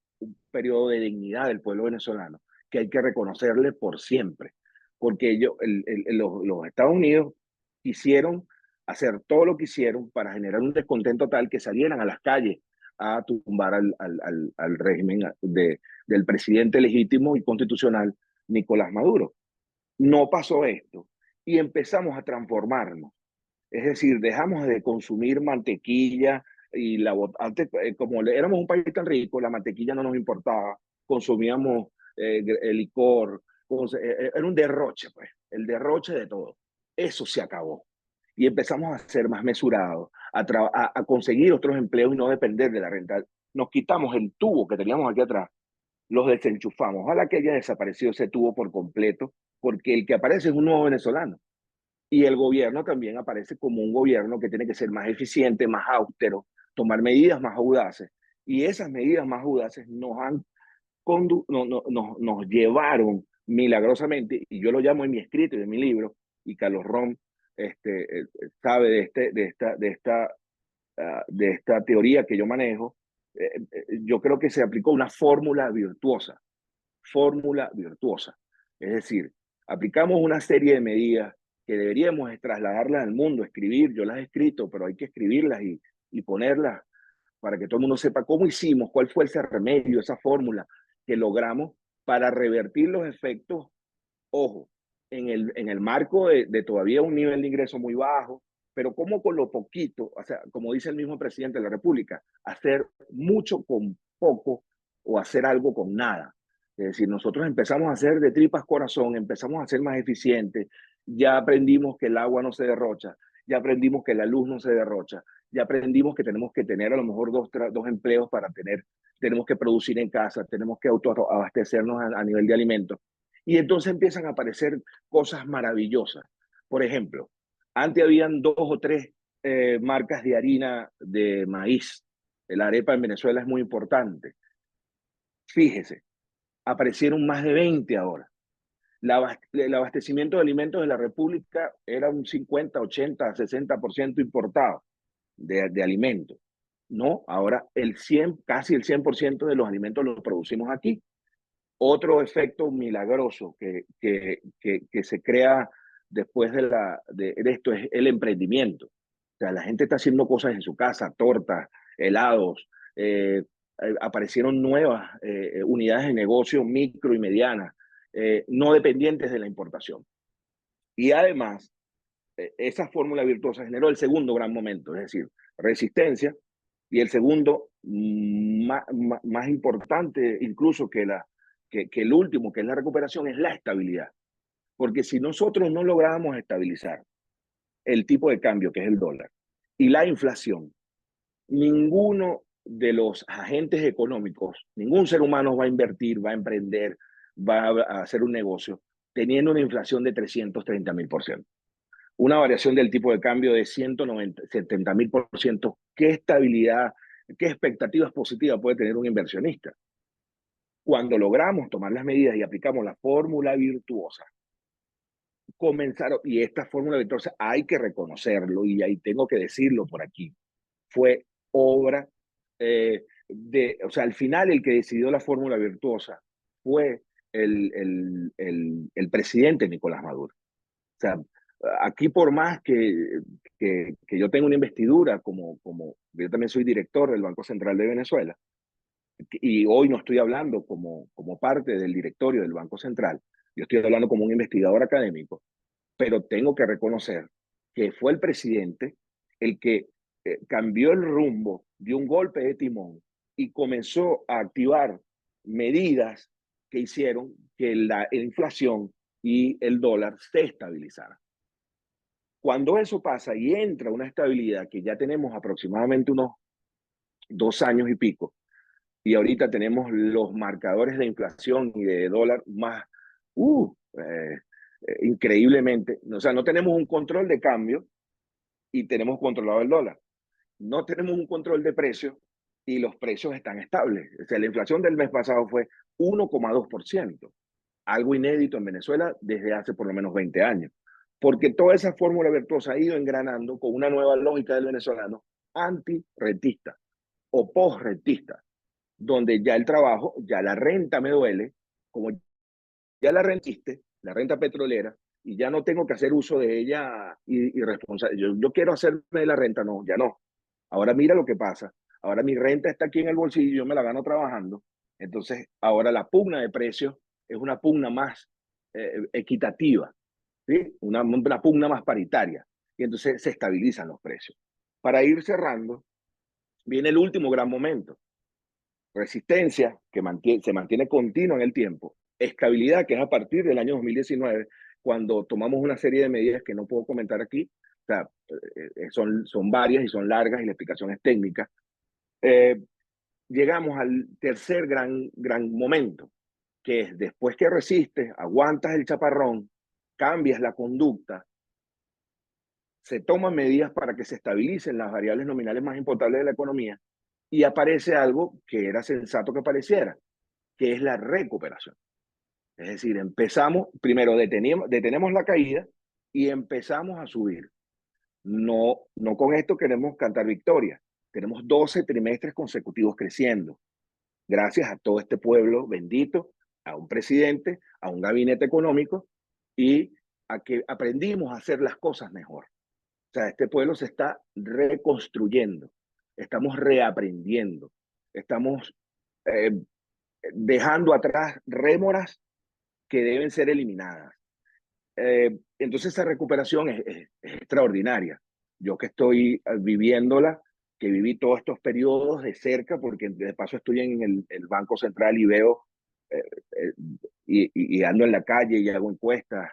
C: periodo de dignidad del pueblo venezolano, que hay que reconocerle por siempre, porque ellos, los Estados Unidos quisieron hacer todo lo que hicieron para generar un descontento tal que salieran a las calles a tumbar al régimen del presidente legítimo y constitucional Nicolás Maduro. No pasó esto y empezamos a transformarnos. Es decir, dejamos de consumir mantequilla y antes, como éramos un país tan rico, la mantequilla no nos importaba, consumíamos el licor, era un derroche, pues, el derroche de todo. Eso se acabó. Y empezamos a ser más mesurados, a conseguir otros empleos y no depender de la renta. Nos quitamos el tubo que teníamos aquí atrás, los desenchufamos. Ojalá que haya desaparecido ese tubo por completo, porque el que aparece es un nuevo venezolano. Y el gobierno también aparece como un gobierno que tiene que ser más eficiente, más austero, tomar medidas más audaces. Y esas medidas más audaces nos llevaron milagrosamente, y yo lo llamo en mi escrito y en mi libro, y Carlos Rom sabe de esta teoría que yo manejo. Yo creo que se aplicó una fórmula virtuosa. Es decir, aplicamos una serie de medidas que deberíamos trasladarlas al mundo, escribir. Yo las he escrito, pero hay que escribirlas y ponerlas para que todo el mundo sepa cómo hicimos, cuál fue ese remedio, esa fórmula que logramos para revertir los efectos, ojo, en el marco de todavía un nivel de ingreso muy bajo, pero como con lo poquito, o sea, como dice el mismo presidente de la República, hacer mucho con poco o hacer algo con nada. Es decir, nosotros empezamos a hacer de tripas corazón, empezamos a ser más eficientes, ya aprendimos que el agua no se derrocha, ya aprendimos que la luz no se derrocha, ya aprendimos que tenemos que tener a lo mejor dos empleos para tenemos que producir en casa, tenemos que autoabastecernos a nivel de alimentos. Y entonces empiezan a aparecer cosas maravillosas. Por ejemplo, antes habían 2 o 3 marcas de harina de maíz. La arepa en Venezuela es muy importante. Fíjese, aparecieron más de 20 ahora. El abastecimiento de alimentos de la República era un 50, 80, 60% importado de alimentos. No, ahora casi el 100% de los alimentos los producimos aquí. Otro efecto milagroso que se crea después de esto es el emprendimiento. O sea, la gente está haciendo cosas en su casa, tortas, helados, aparecieron nuevas unidades de negocio micro y medianas, no dependientes de la importación. Y además, esa fórmula virtuosa generó el segundo gran momento, es decir, resistencia, y el segundo, más importante incluso que el último, que es la recuperación, es la estabilidad. Porque si nosotros no logramos estabilizar el tipo de cambio, que es el dólar, y la inflación, ninguno de los agentes económicos, ningún ser humano va a invertir, va a emprender, va a hacer un negocio teniendo una inflación de 330.000%. Una variación del tipo de cambio de 170.000%. ¿Qué estabilidad, qué expectativas positivas puede tener un inversionista? Cuando logramos tomar las medidas y aplicamos la fórmula virtuosa, y esta fórmula virtuosa hay que reconocerlo y ahí tengo que decirlo por aquí, fue obra o sea, al final el que decidió la fórmula virtuosa fue el presidente Nicolás Maduro. O sea, aquí por más que yo tenga una investidura, como yo también soy director del Banco Central de Venezuela, y hoy no estoy hablando como parte del directorio del Banco Central, yo estoy hablando como un investigador académico, pero tengo que reconocer que fue el presidente el que cambió el rumbo, dio un golpe de timón y comenzó a activar medidas que hicieron que la inflación y el dólar se estabilizaran. Cuando eso pasa y entra una estabilidad que ya tenemos aproximadamente unos 2 años y pico, y ahorita tenemos los marcadores de inflación y de dólar más, increíblemente, o sea, no tenemos un control de cambio y tenemos controlado el dólar. No tenemos un control de precios y los precios están estables. O sea, la inflación del mes pasado fue 1,2%, algo inédito en Venezuela desde hace por lo menos 20 años. porque toda esa fórmula virtuosa ha ido engranando con una nueva lógica del venezolano anti-rentista o post-rentista, donde ya el trabajo, ya la renta me duele, como ya la rentiste, la renta petrolera, y ya no tengo que hacer uso de ella irresponsable. Yo quiero hacerme de la renta, no, ya no. Ahora mira lo que pasa. Ahora mi renta está aquí en el bolsillo, yo me la gano trabajando. Entonces, ahora la pugna de precios es una pugna más equitativa, ¿sí? Una pugna más paritaria. Y entonces se estabilizan los precios. Para ir cerrando, viene el último gran momento. Resistencia, que se mantiene continua en el tiempo. Estabilidad, que es a partir del año 2019, cuando tomamos una serie de medidas que no puedo comentar aquí. O sea, son varias y son largas y la explicación es técnica. Llegamos al tercer gran momento, que es después que resistes, aguantas el chaparrón, cambias la conducta, se toman medidas para que se estabilicen las variables nominales más importantes de la economía y aparece algo que era sensato que apareciera, que es la recuperación. Es decir, empezamos, primero detenemos la caída y empezamos a subir. No con esto queremos cantar victoria. Tenemos 12 trimestres consecutivos creciendo, gracias a todo este pueblo bendito, a un presidente, a un gabinete económico y a que aprendimos a hacer las cosas mejor. O sea, este pueblo se está reconstruyendo, estamos reaprendiendo, estamos dejando atrás rémoras que deben ser eliminadas. Entonces esa recuperación es extraordinaria. Yo que estoy viviéndola, que viví todos estos periodos de cerca, porque de paso estoy en el Banco Central y veo, eh, eh, y ando en la calle y hago encuestas,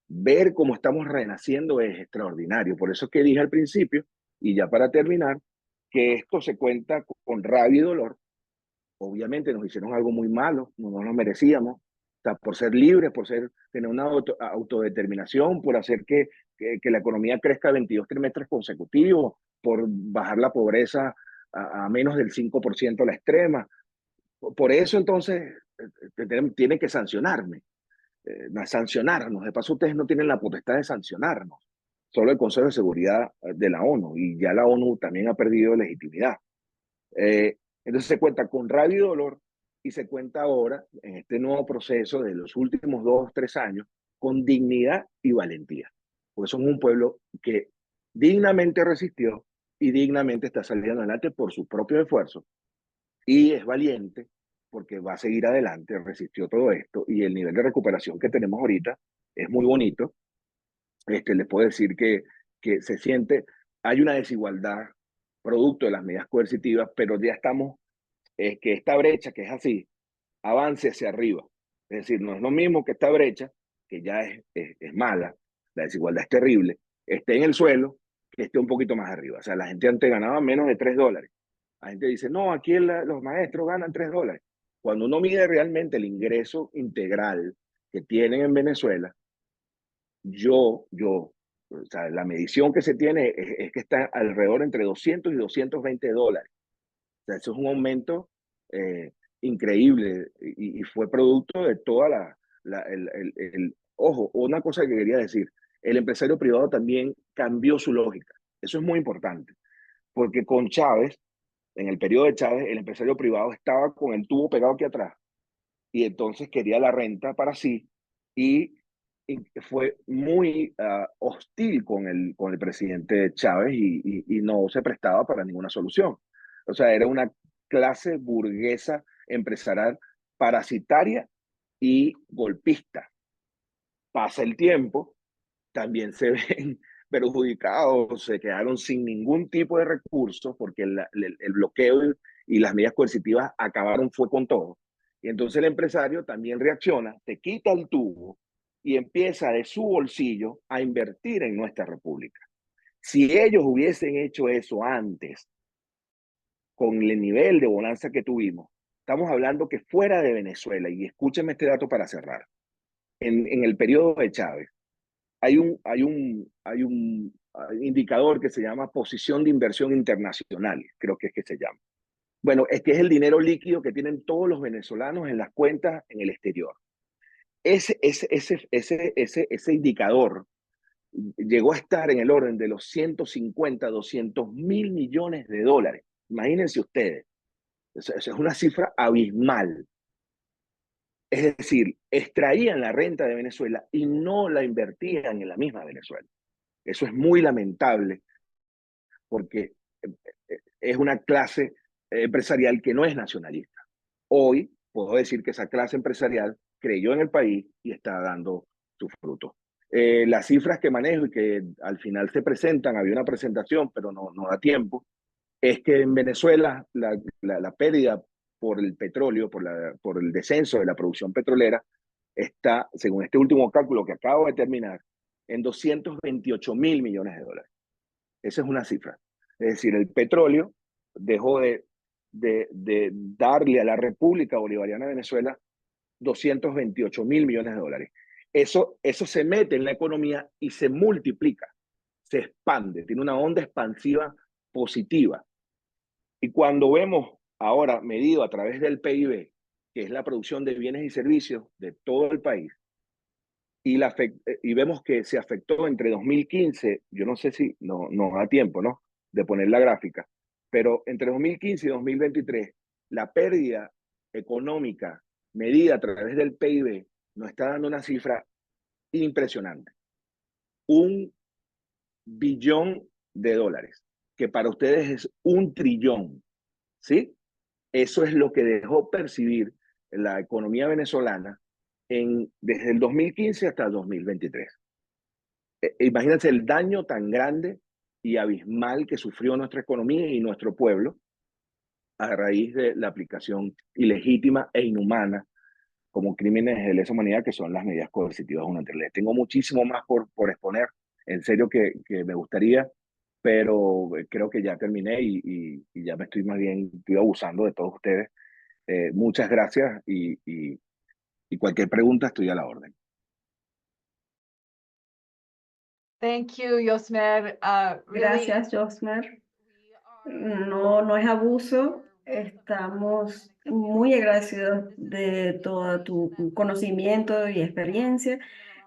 C: ver cómo estamos renaciendo es extraordinario. Por eso es que dije al principio, y ya para terminar, que esto se cuenta con rabia y dolor. Obviamente nos hicieron algo muy malo, no nos lo merecíamos, o sea, por ser libres, tener una autodeterminación, por hacer que la economía crezca 22 trimestres consecutivos, por bajar la pobreza a menos del 5% a la extrema. Por eso entonces tienen que sancionarme, sancionarnos. De paso ustedes no tienen la potestad de sancionarnos, solo el Consejo de Seguridad de la ONU, y ya la ONU también ha perdido legitimidad. Entonces se cuenta con rabia y dolor y se cuenta ahora, en este nuevo proceso de los últimos 2 o 3 años, con dignidad y valentía. Porque somos un pueblo que dignamente resistió y dignamente está saliendo adelante por su propio esfuerzo y es valiente porque va a seguir adelante, resistió todo esto y el nivel de recuperación que tenemos ahorita es muy bonito. Les puedo decir que se siente, hay una desigualdad producto de las medidas coercitivas, pero ya estamos, que esta brecha, que es así, avance hacia arriba. Es decir, no es lo mismo que esta brecha, que ya es mala, la desigualdad es terrible, esté en el suelo, que esté un poquito más arriba. O sea, la gente antes ganaba menos de $3. La gente dice, no, aquí los maestros ganan $3. Cuando uno mide realmente el ingreso integral que tienen en Venezuela, o sea, la medición que se tiene es que está alrededor entre 200 y $220. O sea, eso es un aumento increíble y fue producto de toda Ojo, una cosa que quería decir, el empresario privado también cambió su lógica. Eso es muy importante, porque con Chávez, en el periodo de Chávez, el empresario privado estaba con el tubo pegado aquí atrás y entonces quería la renta para sí y fue muy hostil con el presidente Chávez y no se prestaba para ninguna solución. O sea, era una clase burguesa empresarial parasitaria y golpista. Pasa el tiempo, también se ven perjudicados, se quedaron sin ningún tipo de recursos porque el bloqueo y las medidas coercitivas acabaron fue con todo. Y entonces el empresario también reacciona, te quita el tubo y empieza de su bolsillo a invertir en nuestra república. Si ellos hubiesen hecho eso antes, con el nivel de bonanza que tuvimos, estamos hablando que fuera de Venezuela, y escúchenme este dato para cerrar, en el periodo de Chávez, hay un indicador que se llama posición de inversión internacional, creo que es que se llama. Bueno, es que es el dinero líquido que tienen todos los venezolanos en las cuentas en el exterior. ese indicador llegó a estar en el orden de los 150, 200 mil millones de dólares. Imagínense ustedes, eso es una cifra abismal. Es decir, extraían la renta de Venezuela y no la invertían en la misma Venezuela. Eso es muy lamentable porque es una clase empresarial que no es nacionalista. Hoy puedo decir que esa clase empresarial creyó en el país y está dando sus frutos. Las cifras que manejo y que al final se presentan, había una presentación, pero no da tiempo, es que en Venezuela la pérdida por el petróleo, por el descenso de la producción petrolera, está, según este último cálculo que acabo de terminar, en 228 mil millones de dólares. Esa es una cifra. Es decir, el petróleo dejó de darle a la República Bolivariana de Venezuela 228 mil millones de dólares. Eso se mete en la economía y se multiplica, se expande, tiene una onda expansiva positiva. Y cuando vemos ahora medido a través del PIB, que es la producción de bienes y servicios de todo el país, y vemos que se afectó entre 2015, yo no sé si no da tiempo, ¿no?, de poner la gráfica, pero entre 2015 y 2023, la pérdida económica medida a través del PIB nos está dando una cifra impresionante. 1 billón de dólares, que para ustedes es 1 trillón, ¿sí? Eso es lo que dejó percibir la economía venezolana desde el 2015 hasta el 2023. Imagínense el daño tan grande y abismal que sufrió nuestra economía y nuestro pueblo a raíz de la aplicación ilegítima e inhumana como crímenes de lesa humanidad que son las medidas coercitivas unilaterales. Tengo muchísimo más por exponer, en serio que me gustaría, pero creo que ya terminé y ya me estoy más bien, estoy abusando de todos ustedes. Muchas gracias y cualquier pregunta estoy a la orden.
A: Thank you, Josmer.
D: Gracias, Josmer. No es abuso. Estamos muy agradecidos de todo tu conocimiento y experiencia.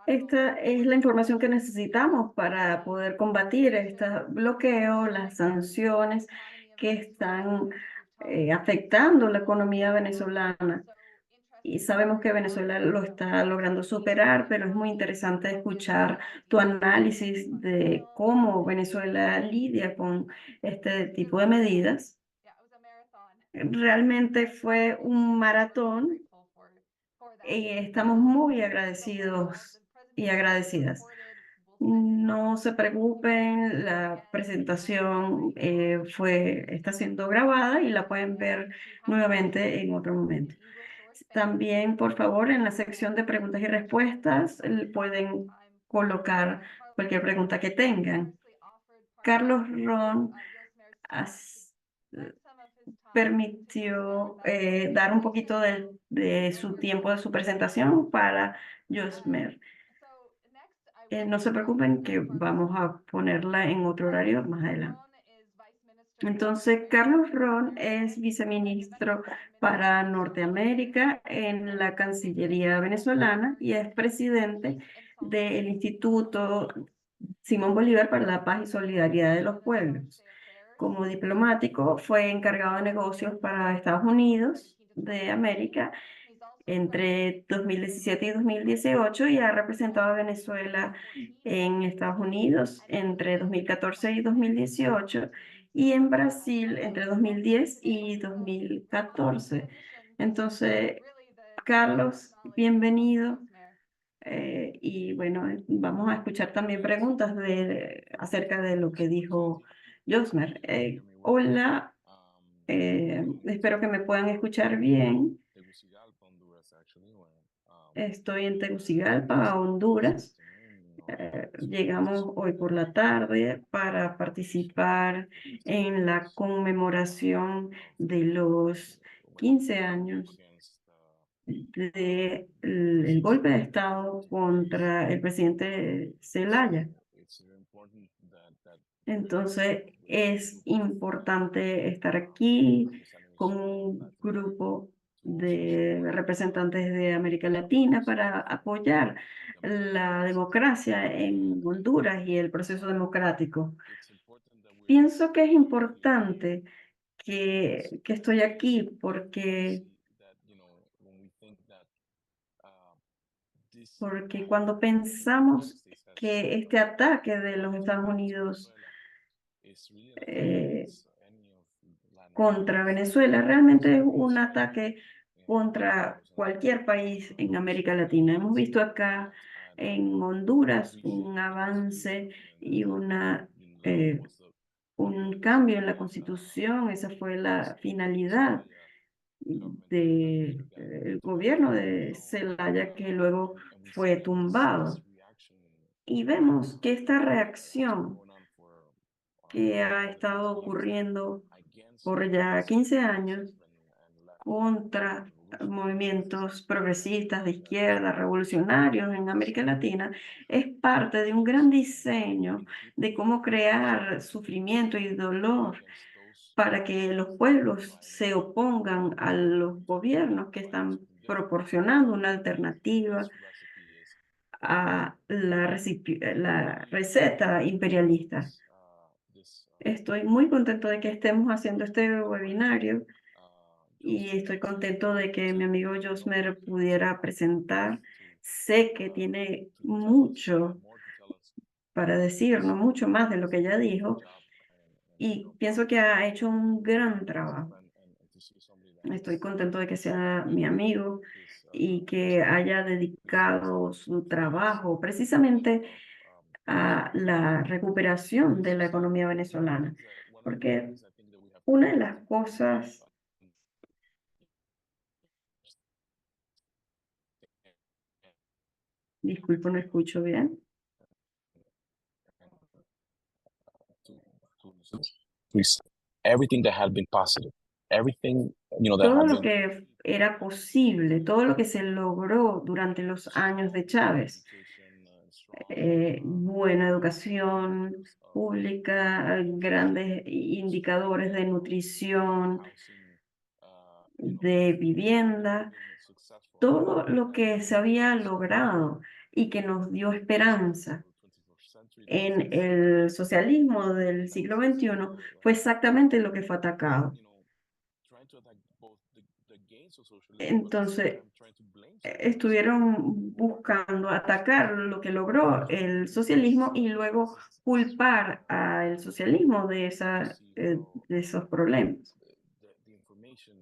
D: Esta es la información que necesitamos para poder combatir este bloqueo, las sanciones que están afectando la economía venezolana. Y sabemos que Venezuela lo está logrando superar, pero es muy interesante escuchar tu análisis de cómo Venezuela lidia con este tipo de medidas. Realmente fue un maratón y estamos muy agradecidos y agradecidas. No se preocupen, la presentación está siendo grabada y la pueden ver nuevamente en otro momento. También, por favor, en la sección de preguntas y respuestas pueden colocar cualquier pregunta que tengan. Carlos Ron permitió dar un poquito de su tiempo de su presentación para Josmer. No se preocupen que vamos a ponerla en otro horario más adelante. Entonces, Carlos Ron es viceministro para Norteamérica en la Cancillería venezolana y es presidente del Instituto Simón Bolívar para la Paz y Solidaridad de los Pueblos. Como diplomático, fue encargado de negocios para Estados Unidos de América entre 2017 y 2018 y ha representado a Venezuela en Estados Unidos entre 2014 y 2018 y en Brasil entre 2010 y 2014. Entonces, Carlos, bienvenido. Y bueno, vamos a escuchar también preguntas acerca de lo que dijo Josmer. Hola, espero que me puedan escuchar bien. Estoy en Tegucigalpa, Honduras. Llegamos hoy por la tarde para participar en la conmemoración de los 15 años del golpe de Estado contra el presidente Zelaya. Entonces, es importante estar aquí con un grupo de representantes de América Latina para apoyar la democracia en Honduras y el proceso democrático. Pienso que es importante que estoy aquí porque cuando pensamos que este ataque de los Estados Unidos contra Venezuela realmente es un ataque contra cualquier país en América Latina. Hemos visto acá en Honduras un avance y un cambio en la Constitución. Esa fue la finalidad del gobierno de Zelaya, que luego fue tumbado. Y vemos que esta reacción que ha estado ocurriendo por ya 15 años contra movimientos progresistas de izquierda, revolucionarios en América Latina, es parte de un gran diseño de cómo crear sufrimiento y dolor para que los pueblos se opongan a los gobiernos que están proporcionando una alternativa a la receta imperialista. Estoy muy contento de que estemos haciendo este webinario y estoy contento de que mi amigo Josmer pudiera presentar. Sé que tiene mucho para decirnos, mucho más de lo que ya dijo, y pienso que ha hecho un gran trabajo. Estoy contento de que sea mi amigo y que haya dedicado su trabajo precisamente a la recuperación de la economía venezolana, porque una de las cosas disculpo, no escucho bien.
E: Everything that had been positive, everything, that
D: Todo
E: had
D: lo
E: been
D: que era posible, todo lo que se logró durante los años de Chávez, buena educación pública, grandes indicadores de nutrición, de vivienda, todo lo que se había logrado y que nos dio esperanza en el socialismo del siglo XXI fue exactamente lo que fue atacado. Entonces, estuvieron buscando atacar lo que logró el socialismo y luego culpar al socialismo de esos problemas.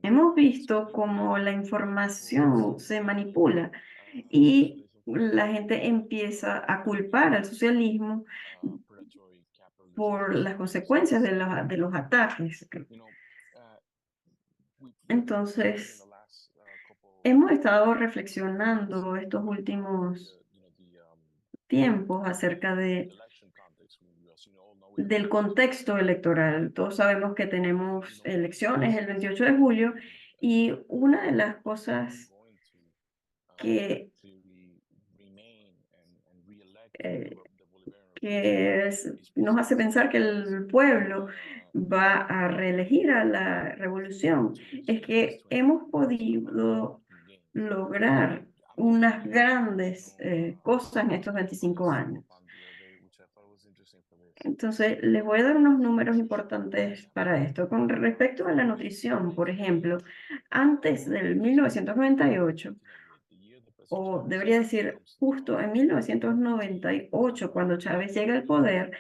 D: Hemos visto cómo la información se manipula y la gente empieza a culpar al socialismo por las consecuencias de los ataques. Entonces, hemos estado reflexionando estos últimos tiempos acerca del contexto electoral. Todos sabemos que tenemos elecciones el 28 de julio y una de las cosas que nos hace pensar que el pueblo va a reelegir a la revolución es que hemos podido lograr unas grandes cosas en estos 25 años. Entonces, les voy a dar unos números importantes para esto. Con respecto a la nutrición, por ejemplo, antes del 1998, o debería decir justo en 1998, cuando Chávez llega al poder,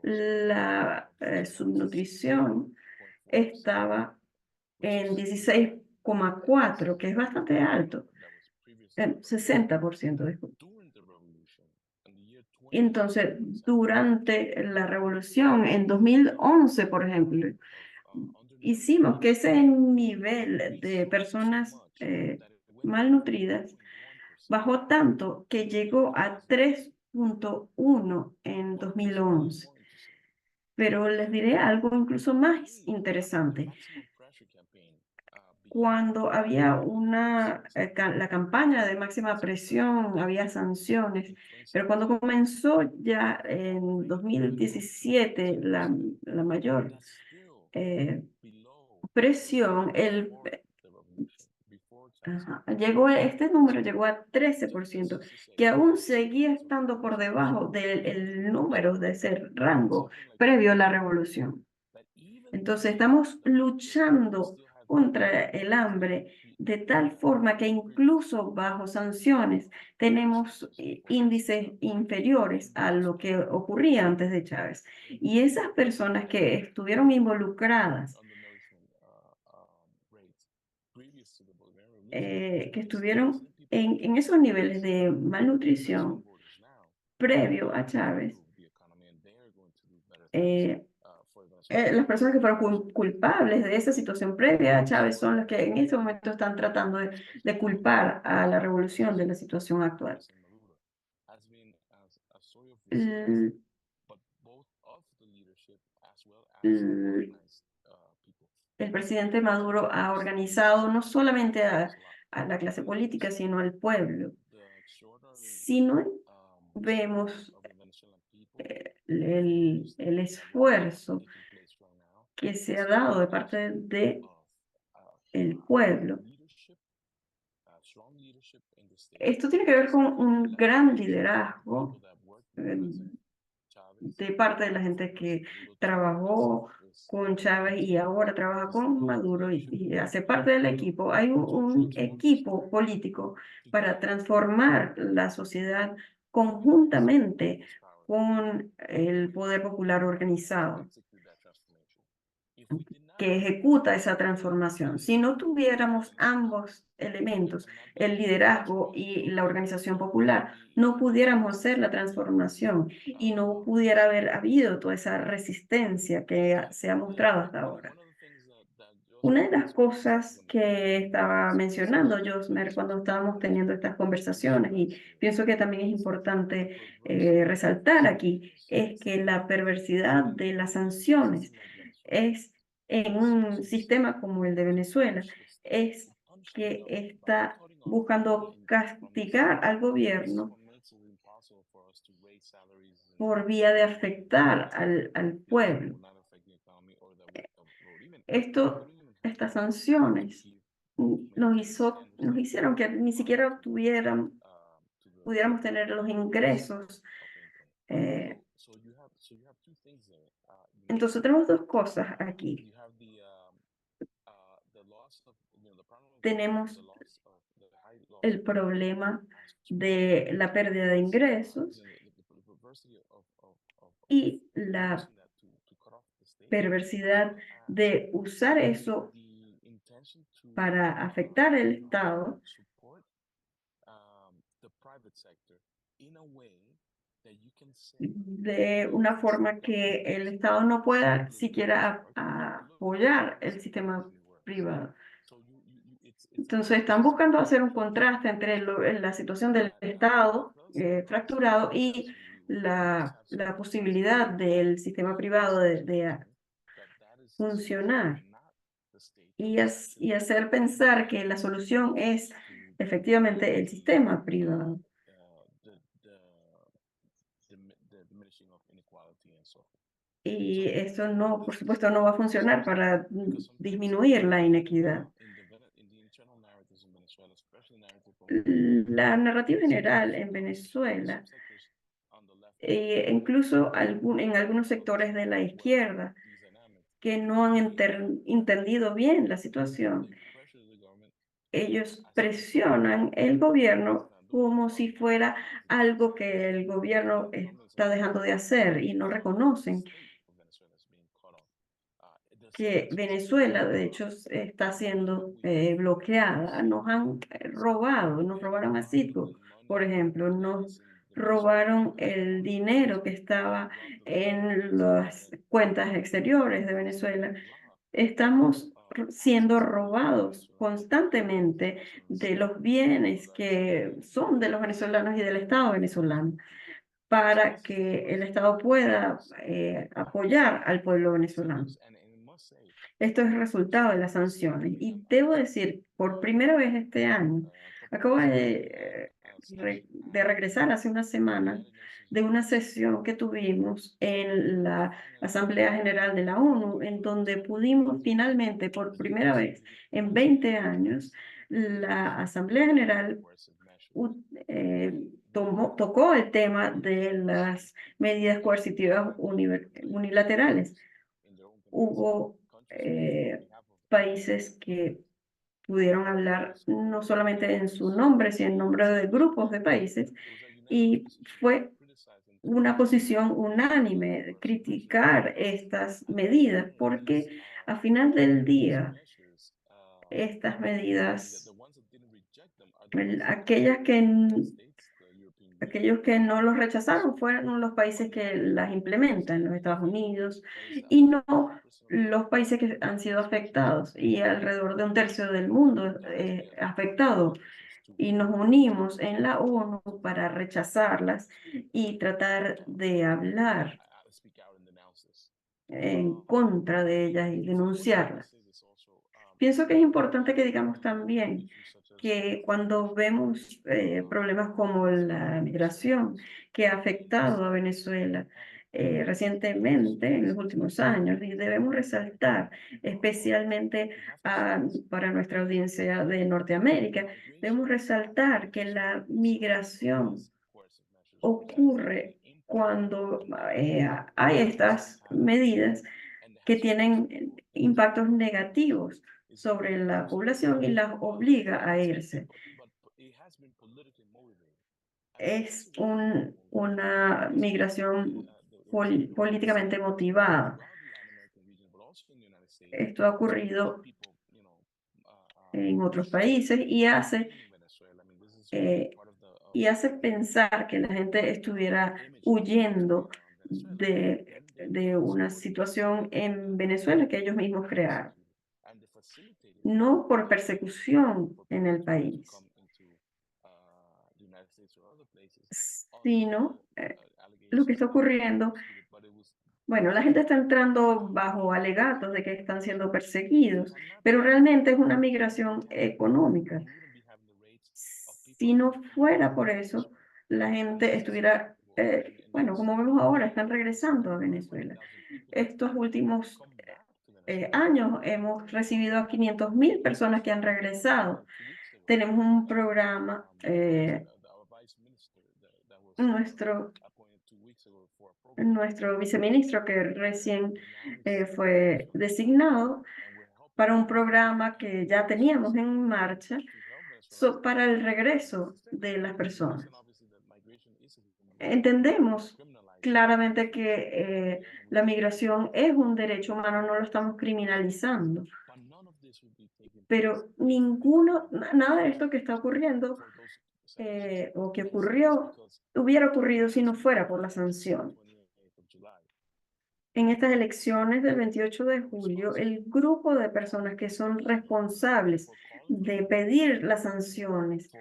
D: la subnutrición estaba en 16,4, que es bastante alto, 60%, disculpe. Entonces, durante la revolución, en 2011, por ejemplo, hicimos que ese nivel de personas malnutridas bajó tanto que llegó a 3,1 en 2011. Pero les diré algo incluso más interesante. Cuando había la campaña de máxima presión, había sanciones, pero cuando comenzó ya en 2017 la mayor presión, Este número llegó a 13%, que aún seguía estando por debajo del número de ese rango previo a la revolución. Entonces estamos luchando contra el hambre de tal forma que incluso bajo sanciones tenemos índices inferiores a lo que ocurría antes de Chávez. Y esas personas que estuvieron involucradas, que estuvieron en esos niveles de malnutrición previo a Chávez, las personas que fueron culpables de esa situación previa a Chávez son las que en este momento están tratando de culpar a la revolución de la situación actual. El presidente Maduro ha organizado no solamente a la clase política, sino al pueblo. Si no vemos el esfuerzo que se ha dado de parte del pueblo, esto tiene que ver con un gran liderazgo de parte de la gente que trabajó con Chávez y ahora trabaja con Maduro y hace parte del equipo. Hay un equipo político para transformar la sociedad conjuntamente con el poder popular organizado que ejecuta esa transformación. Si no tuviéramos ambos elementos, el liderazgo y la organización popular, no pudiéramos hacer la transformación y no pudiera haber habido toda esa resistencia que se ha mostrado hasta ahora. Una de las cosas que estaba mencionando Josmer cuando estábamos teniendo estas conversaciones, y pienso que también es importante resaltar aquí, es que la perversidad de las sanciones es en un sistema como el de Venezuela, es que está buscando castigar al gobierno por vía de afectar al pueblo. Estas sanciones nos hicieron que ni siquiera pudiéramos tener los ingresos. Entonces tenemos dos cosas aquí. Tenemos el problema de la pérdida de ingresos y la perversidad de usar eso para afectar el Estado de una forma que el Estado no pueda siquiera apoyar el sistema privado. Entonces están buscando hacer un contraste entre la situación del Estado fracturado y la posibilidad del sistema privado de funcionar y hacer pensar que la solución es efectivamente el sistema privado. Y esto no, por supuesto, no va a funcionar para disminuir la inequidad. La narrativa general en Venezuela, incluso en algunos sectores de la izquierda, que no han entendido bien la situación, ellos presionan el gobierno como si fuera algo que el gobierno está dejando de hacer y no reconocen que Venezuela, de hecho, está siendo bloqueada. Nos han robado, nos robaron a Citgo, por ejemplo, nos robaron el dinero que estaba en las cuentas exteriores de Venezuela. Estamos siendo robados constantemente de los bienes que son de los venezolanos y del Estado venezolano para que el Estado pueda apoyar al pueblo venezolano. Esto es el resultado de las sanciones. Y debo decir, por primera vez este año, acabo de regresar hace una semana de una sesión que tuvimos en la Asamblea General de la ONU, en donde pudimos finalmente, por primera vez en 20 años, la Asamblea General tocó el tema de las medidas coercitivas unilaterales. Hubo países que pudieron hablar no solamente en su nombre, sino en nombre de grupos de países, y fue una posición unánime criticar estas medidas, porque a final del día, estas medidas, aquellos que no los rechazaron fueron los países que las implementan, los Estados Unidos, y no los países que han sido afectados, y alrededor de un tercio del mundo afectado. Y nos unimos en la ONU para rechazarlas y tratar de hablar en contra de ellas y denunciarlas. Pienso que es importante que digamos también que cuando vemos problemas como la migración que ha afectado a Venezuela recientemente, en los últimos años, y debemos resaltar especialmente para nuestra audiencia de Norteamérica, debemos resaltar que la migración ocurre cuando hay estas medidas que tienen impactos negativos sobre la población y las obliga a irse. Es una migración políticamente motivada. Esto ha ocurrido en otros países y hace pensar que la gente estuviera huyendo de una situación en Venezuela que ellos mismos crearon. No por persecución en el país, sino lo que está ocurriendo. Bueno, la gente está entrando bajo alegatos de que están siendo perseguidos, pero realmente es una migración económica. Si no fuera por eso, la gente estuviera, bueno, como vemos ahora, están regresando a Venezuela. Estos últimos años hemos recibido a 500,000 personas que han regresado. Tenemos un programa, nuestro viceministro que recién fue designado para un programa que ya teníamos en marcha para el regreso de las personas. Entendemos claramente que la migración es un derecho humano, no lo estamos criminalizando, pero nada de esto que está ocurriendo o que hubiera ocurrido si no fuera por la sanción. En estas elecciones del 28 de julio, el grupo de personas que son responsables de pedir las sanciones,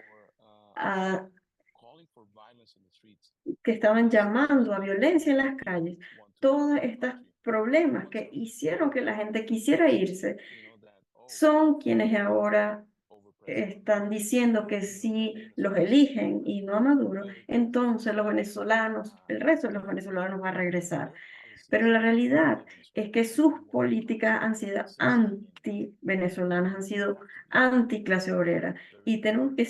D: que estaban llamando a violencia en las calles, todos estos problemas que hicieron que la gente quisiera irse, son quienes ahora están diciendo que si los eligen y no a Maduro, entonces los venezolanos, el resto de los venezolanos va a regresar. Pero la realidad es que sus políticas han sido anti-venezolanas, han sido anti-clase obrera, y tenemos que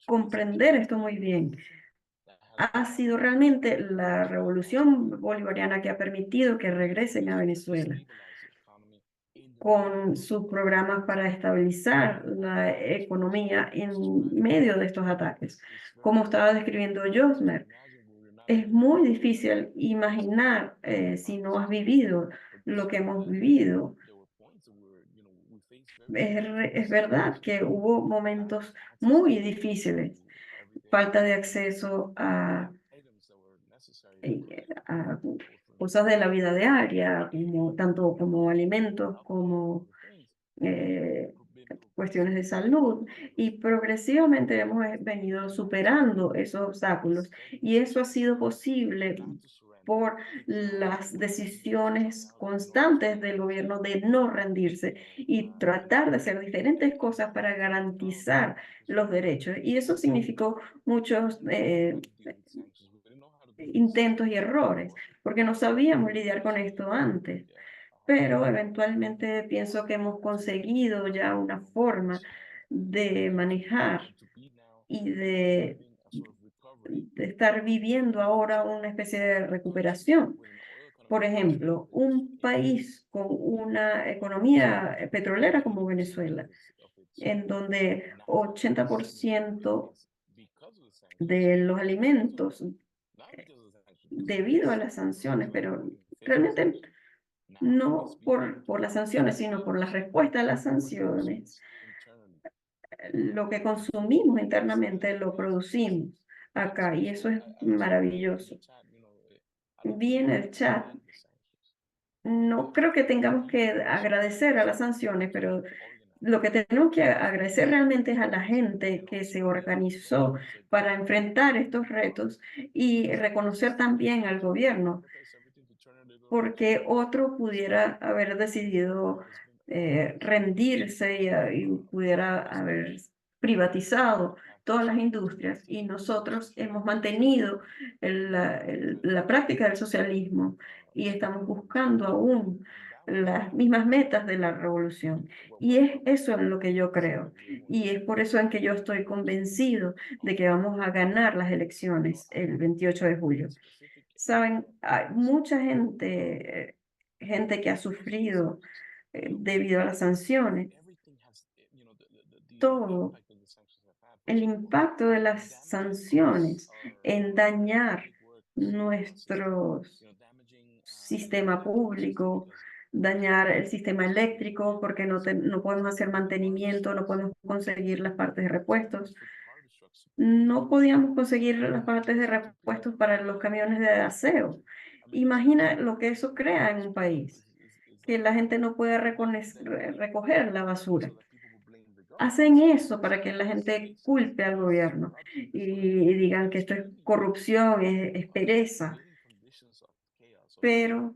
D: comprender esto muy bien. Ha sido realmente la revolución bolivariana que ha permitido que regresen a Venezuela con sus programas para estabilizar la economía en medio de estos ataques. Como estaba describiendo Josmer, es muy difícil imaginar si no has vivido lo que hemos vivido. Es verdad que hubo momentos muy difíciles, falta de acceso a cosas de la vida diaria, tanto como alimentos como cuestiones de salud, y progresivamente hemos venido superando esos obstáculos, y eso ha sido posible por las decisiones constantes del gobierno de no rendirse y tratar de hacer diferentes cosas para garantizar los derechos. Y eso significó muchos intentos y errores, porque no sabíamos lidiar con esto antes. pero eventualmente pienso que hemos conseguido ya una forma de manejar y de estar viviendo ahora una especie de recuperación. Por ejemplo, un país con una economía petrolera como Venezuela, en donde 80% de los alimentos, debido a las sanciones, pero realmente no por las sanciones, sino por la respuesta a las sanciones, lo que consumimos internamente lo producimos acá y eso es maravilloso. Vi en el chat, no creo que tengamos que agradecer a las sanciones, pero lo que tenemos que agradecer realmente es a la gente que se organizó para enfrentar estos retos y reconocer también al gobierno, porque otro pudiera haber decidido rendirse y pudiera haber privatizado todas las industrias y nosotros hemos mantenido la práctica del socialismo y estamos buscando aún las mismas metas de la revolución. Y es eso en lo que yo creo. Y es por eso en que yo estoy convencido de que vamos a ganar las elecciones el 28 de julio. Saben, hay mucha gente que ha sufrido debido a las sanciones. Todo el impacto de las sanciones en dañar nuestro sistema público, dañar el sistema eléctrico porque no podemos hacer mantenimiento, no podemos conseguir las partes de repuestos. No podíamos conseguir las partes de repuestos para los camiones de aseo. Imagina lo que eso crea en un país, que la gente no puede recoger la basura. Hacen eso para que la gente culpe al gobierno y digan que esto es corrupción, es pereza. Pero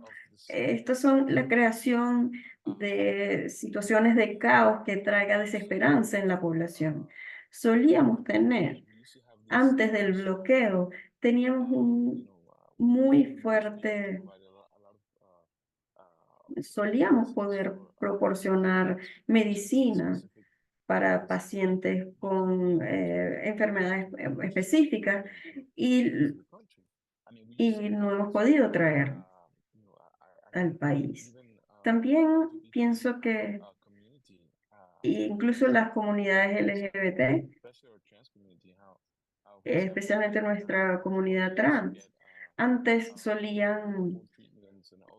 D: estas son la creación de situaciones de caos que traiga desesperanza en la población. Solíamos tener, antes del bloqueo, teníamos un muy fuerte, solíamos poder proporcionar medicina para pacientes con enfermedades específicas y no hemos podido traer al país. También pienso que incluso las comunidades LGBT, especialmente nuestra comunidad trans, antes solían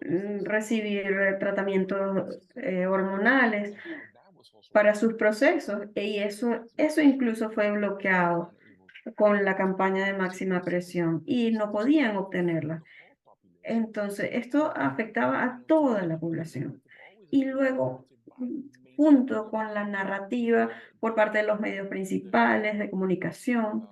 D: recibir tratamientos hormonales para sus procesos y eso incluso fue bloqueado con la campaña de máxima presión y no podían obtenerla. Entonces, esto afectaba a toda la población. Y luego, junto con la narrativa por parte de los medios principales de comunicación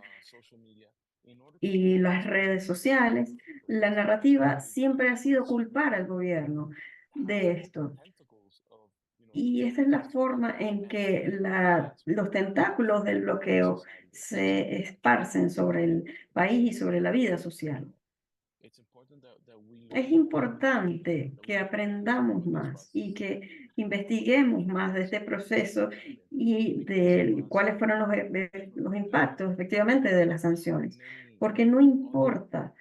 D: y las redes sociales, la narrativa siempre ha sido culpar al gobierno de esto. Y esta es la forma en que los tentáculos del bloqueo se esparcen sobre el país y sobre la vida social. Es importante que aprendamos más y que investiguemos más de este proceso y de cuáles fueron los impactos efectivamente de las sanciones, porque no importa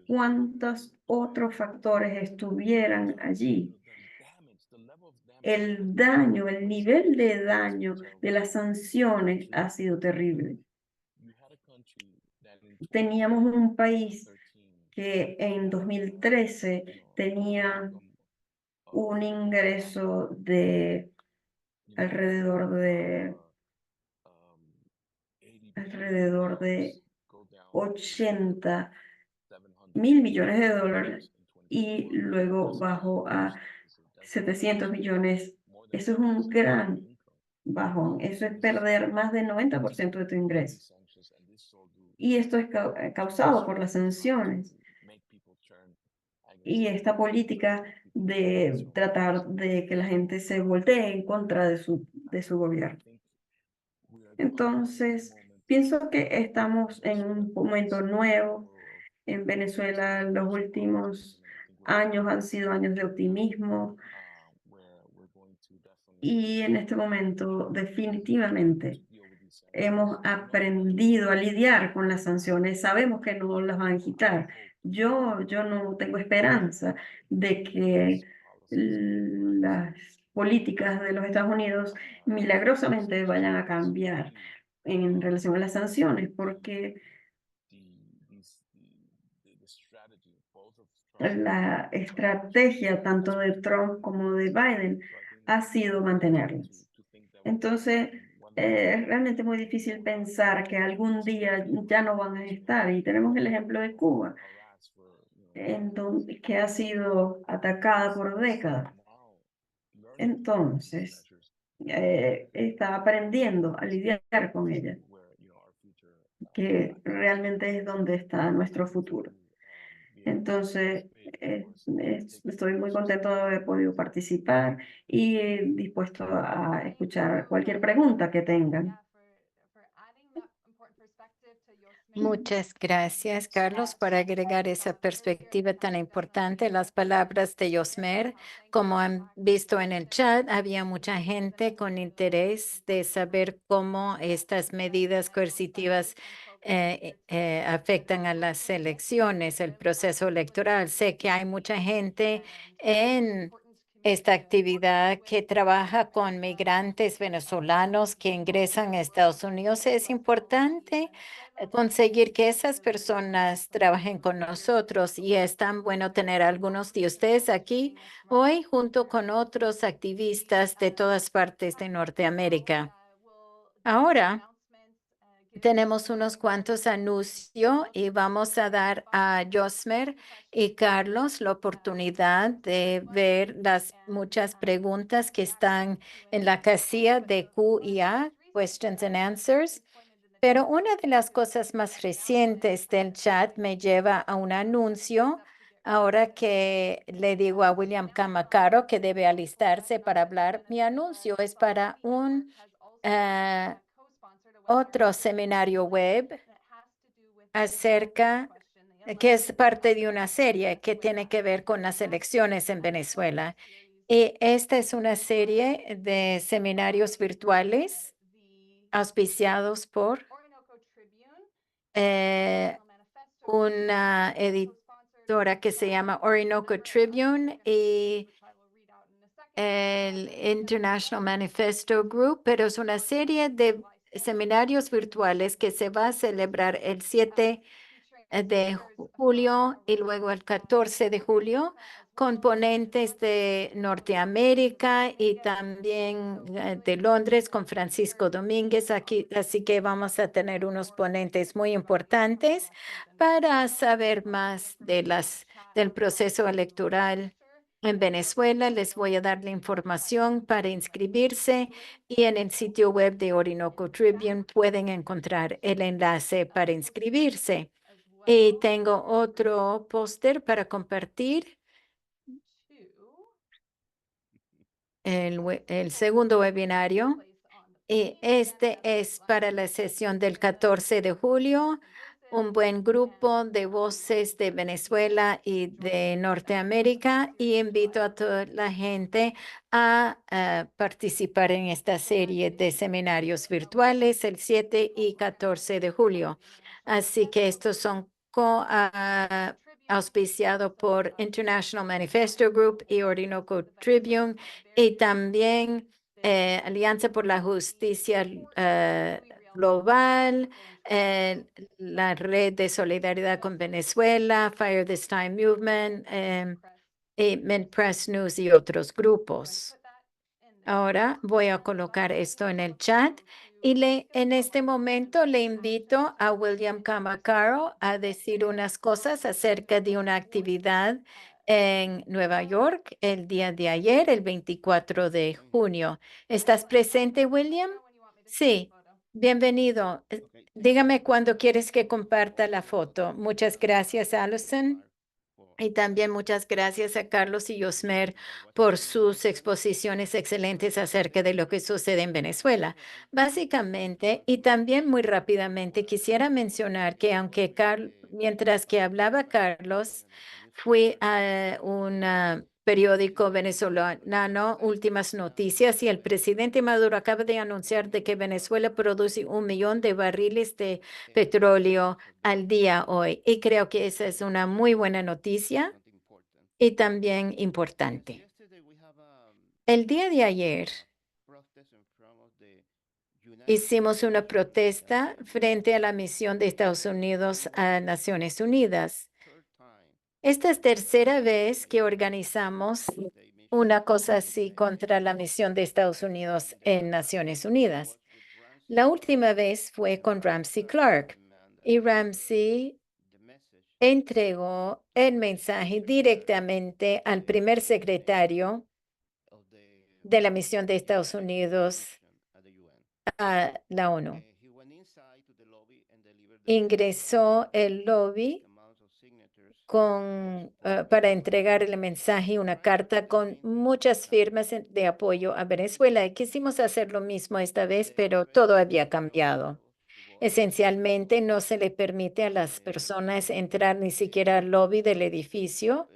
D: cuántos otros factores estuvieran allí. El daño, el nivel de daño de las sanciones ha sido terrible. Teníamos un país que en 2013 tenía un ingreso de alrededor de 80 mil millones de dólares y luego bajó a 700 millones. Eso es un gran bajón. Eso es perder más del 90% de tu ingreso. Y esto es causado por las sanciones y esta política de tratar de que la gente se voltee en contra de su gobierno. Entonces, pienso que estamos en un momento nuevo. En Venezuela los últimos años han sido años de optimismo Y en este momento, definitivamente, hemos aprendido a lidiar con las sanciones. Sabemos que no las van a quitar. Yo no tengo esperanza de que las políticas de los Estados Unidos milagrosamente vayan a cambiar en relación a las sanciones, porque la estrategia tanto de Trump como de Biden ha sido mantenerlas. Entonces, es realmente muy difícil pensar que algún día ya no van a estar. Y tenemos el ejemplo de Cuba, que ha sido atacada por décadas. Entonces, está aprendiendo a lidiar con ella, que realmente es donde está nuestro futuro. Entonces, estoy muy contento de haber podido participar y dispuesto a escuchar cualquier pregunta que tengan.
B: Muchas gracias, Carlos, por agregar esa perspectiva tan importante. Las palabras de Yosmer, como han visto en el chat, había mucha gente con interés de saber cómo estas medidas coercitivas afectan a las elecciones, el proceso electoral. Sé que hay mucha gente en esta actividad que trabaja con migrantes venezolanos que ingresan a Estados Unidos. Es importante conseguir que esas personas trabajen con nosotros y es tan bueno tener a algunos de ustedes aquí hoy junto con otros activistas de todas partes de Norteamérica. Ahora tenemos unos cuantos anuncios y vamos a dar a Josmer y Carlos la oportunidad de ver las muchas preguntas que están en la casilla de Q y A, Questions and Answers. Pero una de las cosas más recientes del chat me lleva a un anuncio. Ahora que le digo a William Camacaro que debe alistarse para hablar, mi anuncio es para un otro seminario web acerca, que es parte de una serie que tiene que ver con las elecciones en Venezuela. Y esta es una serie de seminarios virtuales auspiciados por una editora que se llama Orinoco Tribune y el International Manifesto Group, pero es una serie de seminarios virtuales que se va a celebrar el 7 de julio y luego el 14 de julio, con ponentes de Norteamérica y también de Londres con Francisco Domínguez aquí. Así que vamos a tener unos ponentes muy importantes para saber más del proceso electoral en Venezuela. Les voy a dar la información para inscribirse y en el sitio web de Orinoco Tribune pueden encontrar el enlace para inscribirse. Y tengo otro póster para compartir. El segundo webinario. Y este es para la sesión del 14 de julio. Un buen grupo de voces de Venezuela y de Norteamérica. Y invito a toda la gente a participar en esta serie de seminarios virtuales el 7 y 14 de julio. Así que estos son auspiciados por International Manifesto Group y Orinoco Tribune y también Alianza por la Justicia Global, la Red de Solidaridad con Venezuela, Fire This Time Movement, y Press News y otros grupos. Ahora voy a colocar esto en el chat y en este momento le invito a William Camacaro a decir unas cosas acerca de una actividad en Nueva York el día de ayer, el 24 de junio. ¿Estás presente, William? Sí, bienvenido. Dígame cuándo quieres que comparta la foto. Muchas gracias, Allison. Y también muchas gracias a Carlos y Yosmer por sus exposiciones excelentes acerca de lo que sucede en Venezuela. Básicamente, y también muy rápidamente, quisiera mencionar que mientras que hablaba Carlos, fui a una periódico venezolano Últimas Noticias, y el presidente Maduro acaba de anunciar de que Venezuela produce 1 millón de barriles de petróleo al día hoy. Y creo que esa es una muy buena noticia y también importante. El día de ayer hicimos una protesta frente a la misión de Estados Unidos a Naciones Unidas. Esta es tercera vez que organizamos una cosa así contra la misión de Estados Unidos en Naciones Unidas. La última vez fue con Ramsey Clark, y Ramsey entregó el mensaje directamente al primer secretario de la misión de Estados Unidos a la ONU. Ingresó el lobby para entregar el mensaje, una carta con muchas firmas de apoyo a Venezuela. Quisimos hacer lo mismo esta vez, pero todo había cambiado. Esencialmente, no se le permite a las personas entrar ni siquiera al lobby del edificio.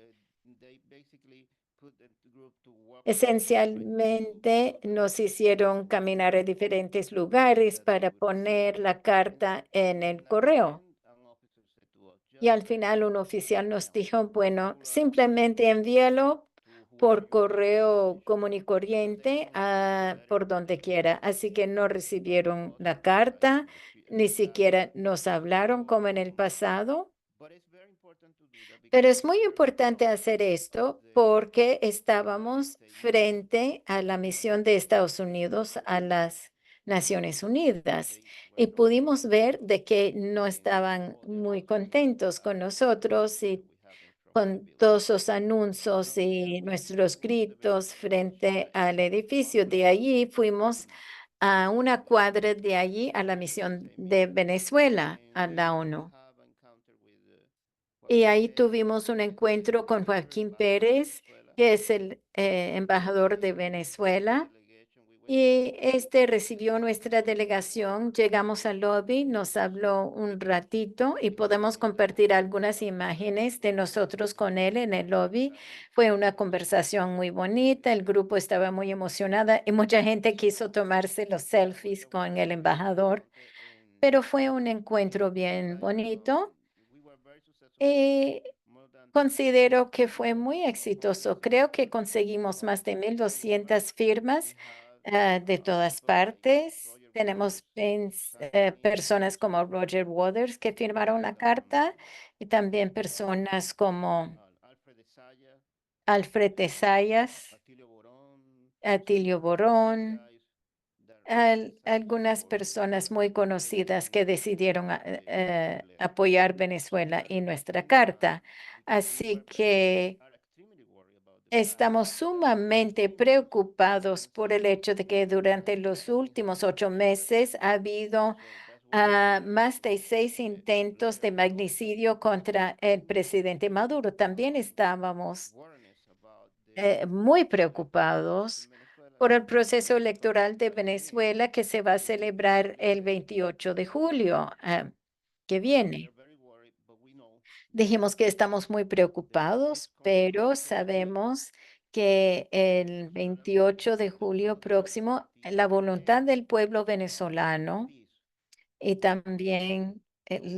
B: Esencialmente, nos hicieron caminar a diferentes lugares para poner la carta en el correo. Y al final un oficial nos dijo, bueno, simplemente envíalo por correo común y corriente por donde quiera. Así que no recibieron la carta, ni siquiera nos hablaron como en el pasado. Pero es muy importante hacer esto porque estábamos frente a la misión de Estados Unidos a las Naciones Unidas y pudimos ver de que no estaban muy contentos con nosotros y con todos los anuncios y nuestros gritos frente al edificio. De allí fuimos a una cuadra de allí a la misión de Venezuela, a la ONU. Y ahí tuvimos un encuentro con Joaquín Pérez, que es el embajador de Venezuela. Y este recibió nuestra delegación. Llegamos al lobby, nos habló un ratito y podemos compartir algunas imágenes de nosotros con él en el lobby. Fue una conversación muy bonita. El grupo estaba muy emocionada y mucha gente quiso tomarse los selfies con el embajador. Pero fue un encuentro bien bonito. Considero que fue muy exitoso. Creo que conseguimos más de 1,200 firmas de todas partes. Tenemos personas como Roger Waters que firmaron la carta y también personas como Alfred de Zayas, Atilio Borón, algunas personas muy conocidas que decidieron apoyar Venezuela y nuestra carta. Así que estamos sumamente preocupados por el hecho de que durante los últimos 8 meses ha habido más de 6 intentos de magnicidio contra el presidente Maduro. También estábamos muy preocupados por el proceso electoral de Venezuela que se va a celebrar el 28 de julio que viene. Dijimos que estamos muy preocupados, pero sabemos que el 28 de julio próximo, la voluntad del pueblo venezolano y también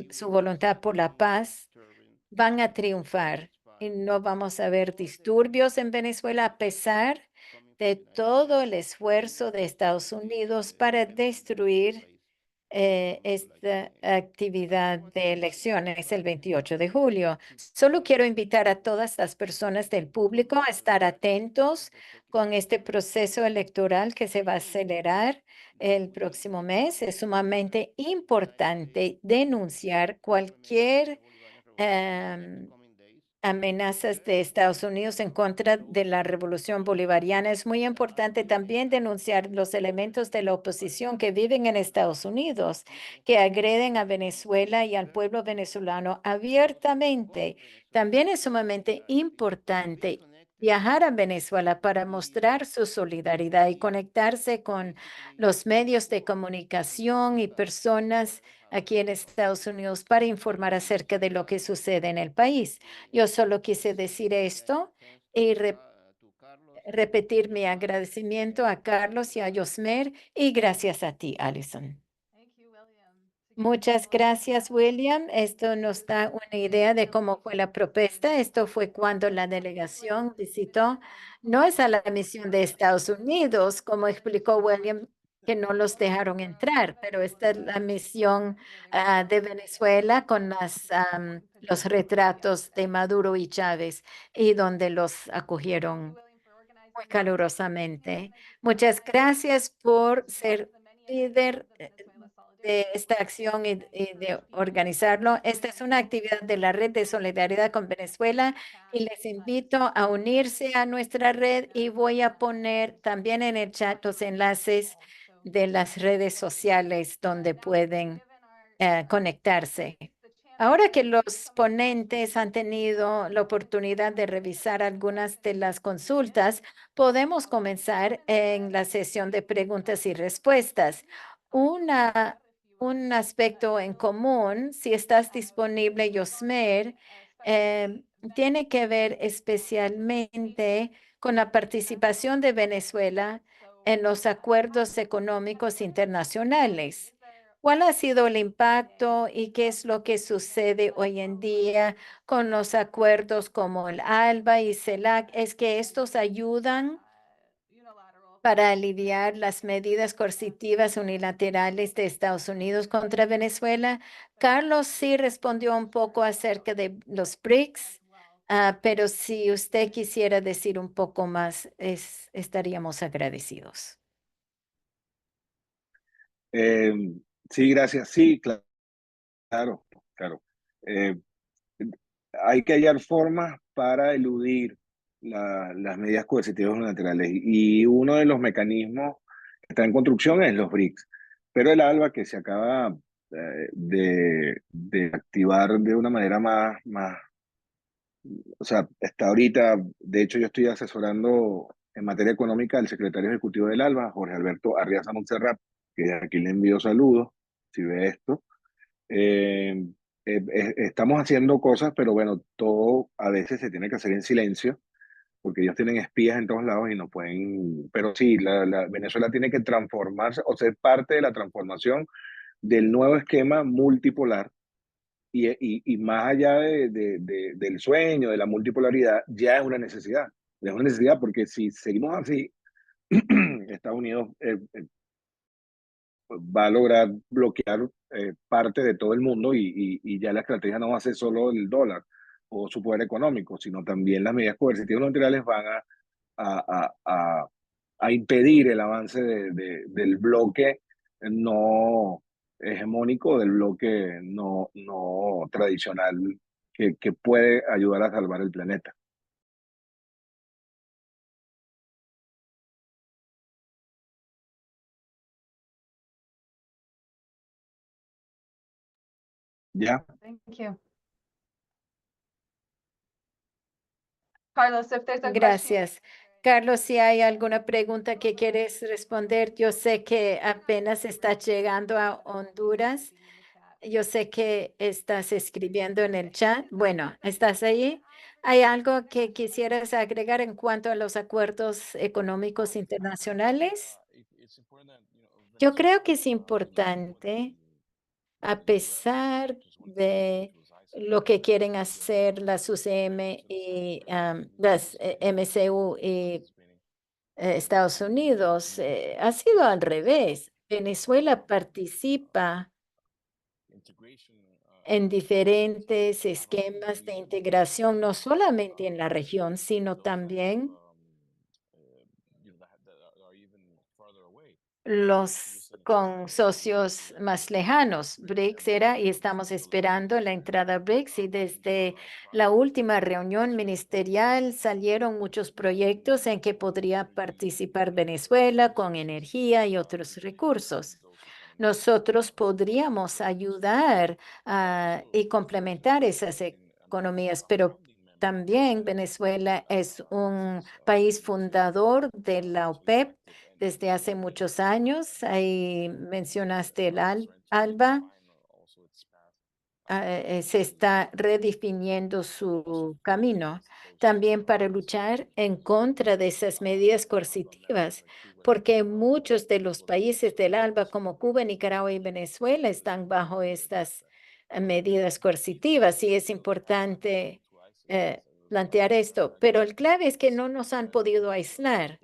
B: su voluntad por la paz van a triunfar y no vamos a ver disturbios en Venezuela a pesar de todo el esfuerzo de Estados Unidos para destruir esta actividad de elecciones el 28 de julio. Solo quiero invitar a todas las personas del público a estar atentos con este proceso electoral que se va a acelerar el próximo mes. Es sumamente importante denunciar cualquier amenazas de Estados Unidos en contra de la revolución bolivariana. Es muy importante también denunciar los elementos de la oposición que viven en Estados Unidos, que agreden a Venezuela y al pueblo venezolano abiertamente. También es sumamente importante viajar a Venezuela para mostrar su solidaridad y conectarse con los medios de comunicación y personas aquí en Estados Unidos para informar acerca de lo que sucede en el país. Yo solo quise decir esto y repetir mi agradecimiento a Carlos y a Yosmer y gracias a ti, Alison. Muchas gracias, William. Esto nos da una idea de cómo fue la propuesta. Esto fue cuando la delegación visitó, no es a la misión de Estados Unidos, como explicó William, que no los dejaron entrar, pero esta es la misión de Venezuela con los retratos de Maduro y Chávez y donde los acogieron muy calurosamente. Muchas gracias por ser líder de esta acción y de organizarlo. Esta es una actividad de la Red de Solidaridad con Venezuela y les invito a unirse a nuestra red y voy a poner también en el chat los enlaces de las redes sociales donde pueden conectarse. Ahora que los ponentes han tenido la oportunidad de revisar algunas de las consultas, podemos comenzar en la sesión de preguntas y respuestas. Un aspecto en común, si estás disponible, Yosmer, tiene que ver especialmente con la participación de Venezuela en los acuerdos económicos internacionales. ¿Cuál ha sido el impacto y qué es lo que sucede hoy en día con los acuerdos como el ALBA y CELAC? ¿Es que estos ayudan para aliviar las medidas coercitivas unilaterales de Estados Unidos contra Venezuela? Carlos sí respondió un poco acerca de los BRICS, pero si usted quisiera decir un poco más, estaríamos agradecidos.
C: Eh, sí, gracias. Sí, claro, claro. Hay que hallar formas para eludir las medidas coercitivas unilaterales y uno de los mecanismos que está en construcción es los BRICS. Pero el ALBA, que se acaba de activar de una manera más, o sea, está ahorita, de hecho yo estoy asesorando en materia económica al secretario ejecutivo del ALBA, Jorge Alberto Arriaza Montserrat, que de aquí le envío saludos, si ve esto. Eh, Estamos haciendo cosas, pero bueno, todo a veces se tiene que hacer en silencio, porque ellos tienen espías en todos lados y no pueden, pero sí, Venezuela tiene que transformarse o ser parte de la transformación del nuevo esquema multipolar y más allá del sueño, de la multipolaridad, ya es una necesidad. Es una necesidad porque si seguimos así, Estados Unidos va a lograr bloquear parte de todo el mundo y ya la estrategia no va a ser solo el dólar o su poder económico, sino también las medidas coercitivas unilaterales van a, a, a, a impedir el avance del bloque no hegemónico, del bloque no tradicional que puede ayudar a salvar el planeta. ¿Ya?
A: Thank you. Carlos, if there's a question.
B: Gracias. Carlos, si hay alguna pregunta que quieres responder, yo sé que apenas estás llegando a Honduras. Yo sé que estás escribiendo en el chat. Bueno, ¿estás ahí? ¿Hay algo que quisieras agregar en cuanto a los acuerdos económicos internacionales? Yo creo que es importante, a pesar de lo que quieren hacer las UCM y las MCU y Estados Unidos, ha sido al revés. Venezuela participa en diferentes esquemas de integración, no solamente en la región, sino también con socios más lejanos. BRICS era y estamos esperando la entrada a BRICS y desde la última reunión ministerial salieron muchos proyectos en que podría participar Venezuela con energía y otros recursos. Nosotros podríamos ayudar y complementar esas economías, pero también Venezuela es un país fundador de la OPEP desde hace muchos años. Ahí mencionaste el ALBA. Se está redefiniendo su camino. también para luchar en contra de esas medidas coercitivas, porque muchos de los países del ALBA, como Cuba, Nicaragua y Venezuela, están bajo estas medidas coercitivas y es importante plantear esto. Pero el clave es que no nos han podido aislar.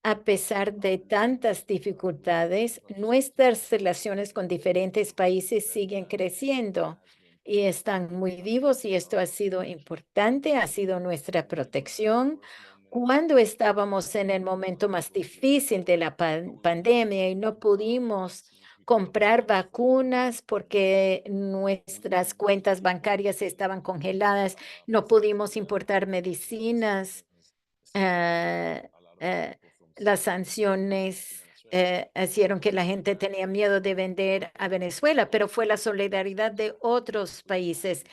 B: A pesar de tantas dificultades, nuestras relaciones con diferentes países siguen creciendo y están muy vivos y esto ha sido importante, ha sido nuestra protección. Cuando estábamos en el momento más difícil de la pandemia y no pudimos comprar vacunas porque nuestras cuentas bancarias estaban congeladas, no pudimos importar medicinas. eh, eh, las sanciones hicieron que la gente tenía miedo de vender a Venezuela, pero fue la solidaridad de otros países,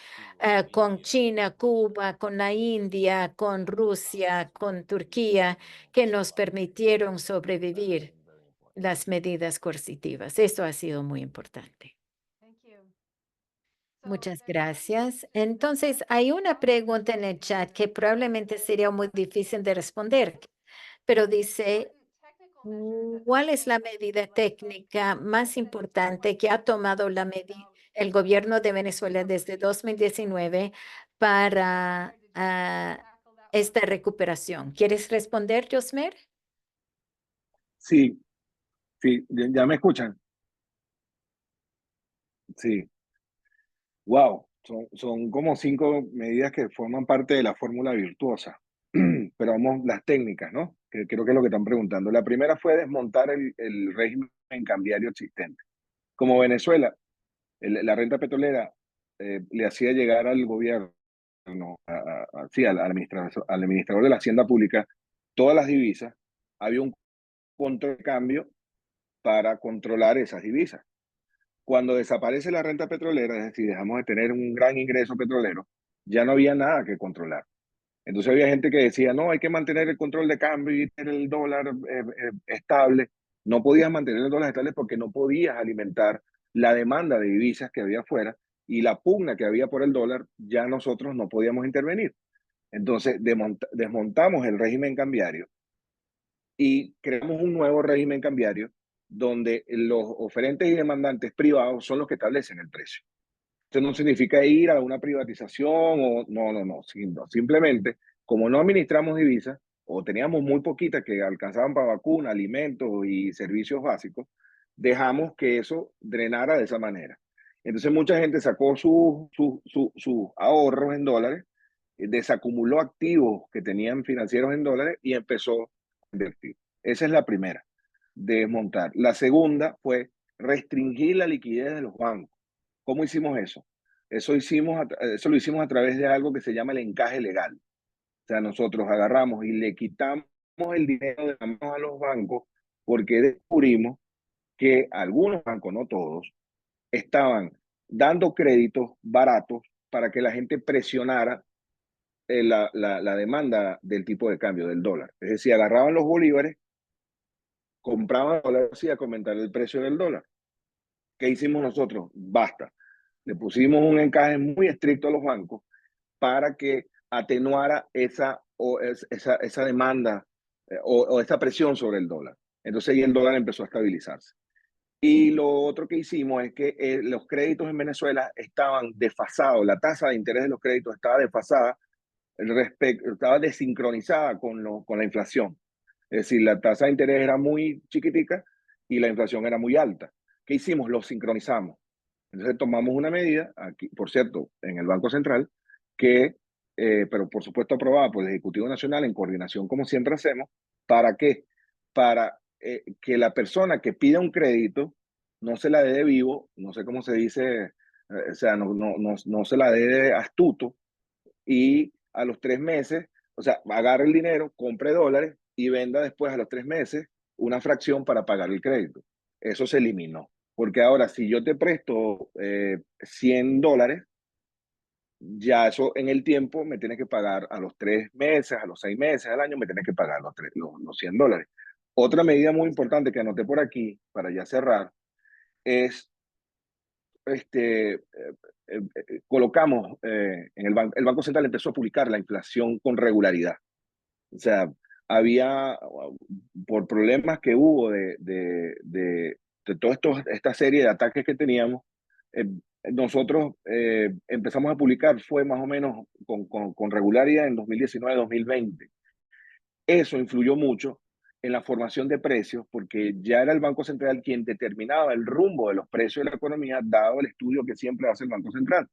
B: con China, Cuba, con la India, con Rusia, con Turquía, que nos permitieron sobrevivir las medidas coercitivas. Esto ha sido muy importante. Muchas gracias. Entonces, hay una pregunta en el chat que probablemente sería muy difícil de responder, pero dice, ¿cuál es la medida técnica más importante que ha tomado el gobierno de Venezuela desde 2019 para esta recuperación? ¿Quieres responder, Josmer?
C: Sí, sí, ya me escuchan. Sí, wow, son como 5 medidas que forman parte de la fórmula virtuosa. Pero vamos, las técnicas, ¿no? Que creo que es lo que están preguntando. La primera fue desmontar el régimen cambiario existente. Como Venezuela, la renta petrolera le hacía llegar al gobierno, sí, al administrador de la Hacienda Pública, todas las divisas, había un control de cambio para controlar esas divisas. Cuando desaparece la renta petrolera, es decir, dejamos de tener un gran ingreso petrolero, ya no había nada que controlar. Entonces había gente que decía, no, hay que mantener el control de cambio y tener el dólar estable. No podías mantener el dólar estable porque no podías alimentar la demanda de divisas que había afuera y la pugna que había por el dólar, ya nosotros no podíamos intervenir. Entonces desmontamos el régimen cambiario y creamos un nuevo régimen cambiario donde los oferentes y demandantes privados son los que establecen el precio. Esto no significa ir a una privatización o no. Simplemente, como no administramos divisas o teníamos muy poquitas que alcanzaban para vacunas, alimentos y servicios básicos, dejamos que eso drenara de esa manera. Entonces mucha gente sacó sus ahorros en dólares, desacumuló activos que tenían financieros en dólares y empezó a invertir. Esa es la primera, desmontar. La segunda fue restringir la liquidez de los bancos. ¿Cómo hicimos eso? Eso lo hicimos a través de algo que se llama el encaje legal. O sea, nosotros agarramos y le quitamos el dinero de la mano a los bancos porque descubrimos que algunos bancos, no todos, estaban dando créditos baratos para que la gente presionara la demanda del tipo de cambio del dólar. Es decir, agarraban los bolívares, compraban dólares y a comentar el precio del dólar. ¿Qué hicimos nosotros? Basta. Le pusimos un encaje muy estricto a los bancos para que atenuara esa demanda o esa presión sobre el dólar. Entonces ahí el dólar empezó a estabilizarse. Y lo otro que hicimos es que los créditos en Venezuela estaban desfasados, la tasa de interés de los créditos estaba desfasada, estaba desincronizada con la inflación. Es decir, la tasa de interés era muy chiquitica y la inflación era muy alta. ¿Qué hicimos? Lo sincronizamos. Entonces tomamos una medida, aquí, por cierto, en el Banco Central, pero por supuesto aprobada por el Ejecutivo Nacional en coordinación, como siempre hacemos. ¿Para qué? Para que la persona que pida un crédito no se la dé de vivo, no sé cómo se dice, o sea, no se la dé de astuto y a los 3 meses, o sea, agarre el dinero, compre dólares y venda después a los 3 meses una fracción para pagar el crédito. Eso se eliminó. Porque ahora, si yo te presto $100, ya eso en el tiempo me tienes que pagar a los 3 meses, a los 6 meses, al año, me tienes que pagar los $100. Otra medida muy importante que anoté por aquí, para ya cerrar, es colocamos el Banco Central empezó a publicar la inflación con regularidad. O sea, había, por problemas que hubo de toda esta serie de ataques que teníamos, nosotros empezamos a publicar, fue más o menos con regularidad en 2019-2020. Eso influyó mucho en la formación de precios, porque ya era el Banco Central quien determinaba el rumbo de los precios de la economía, dado el estudio que siempre hace el Banco Central.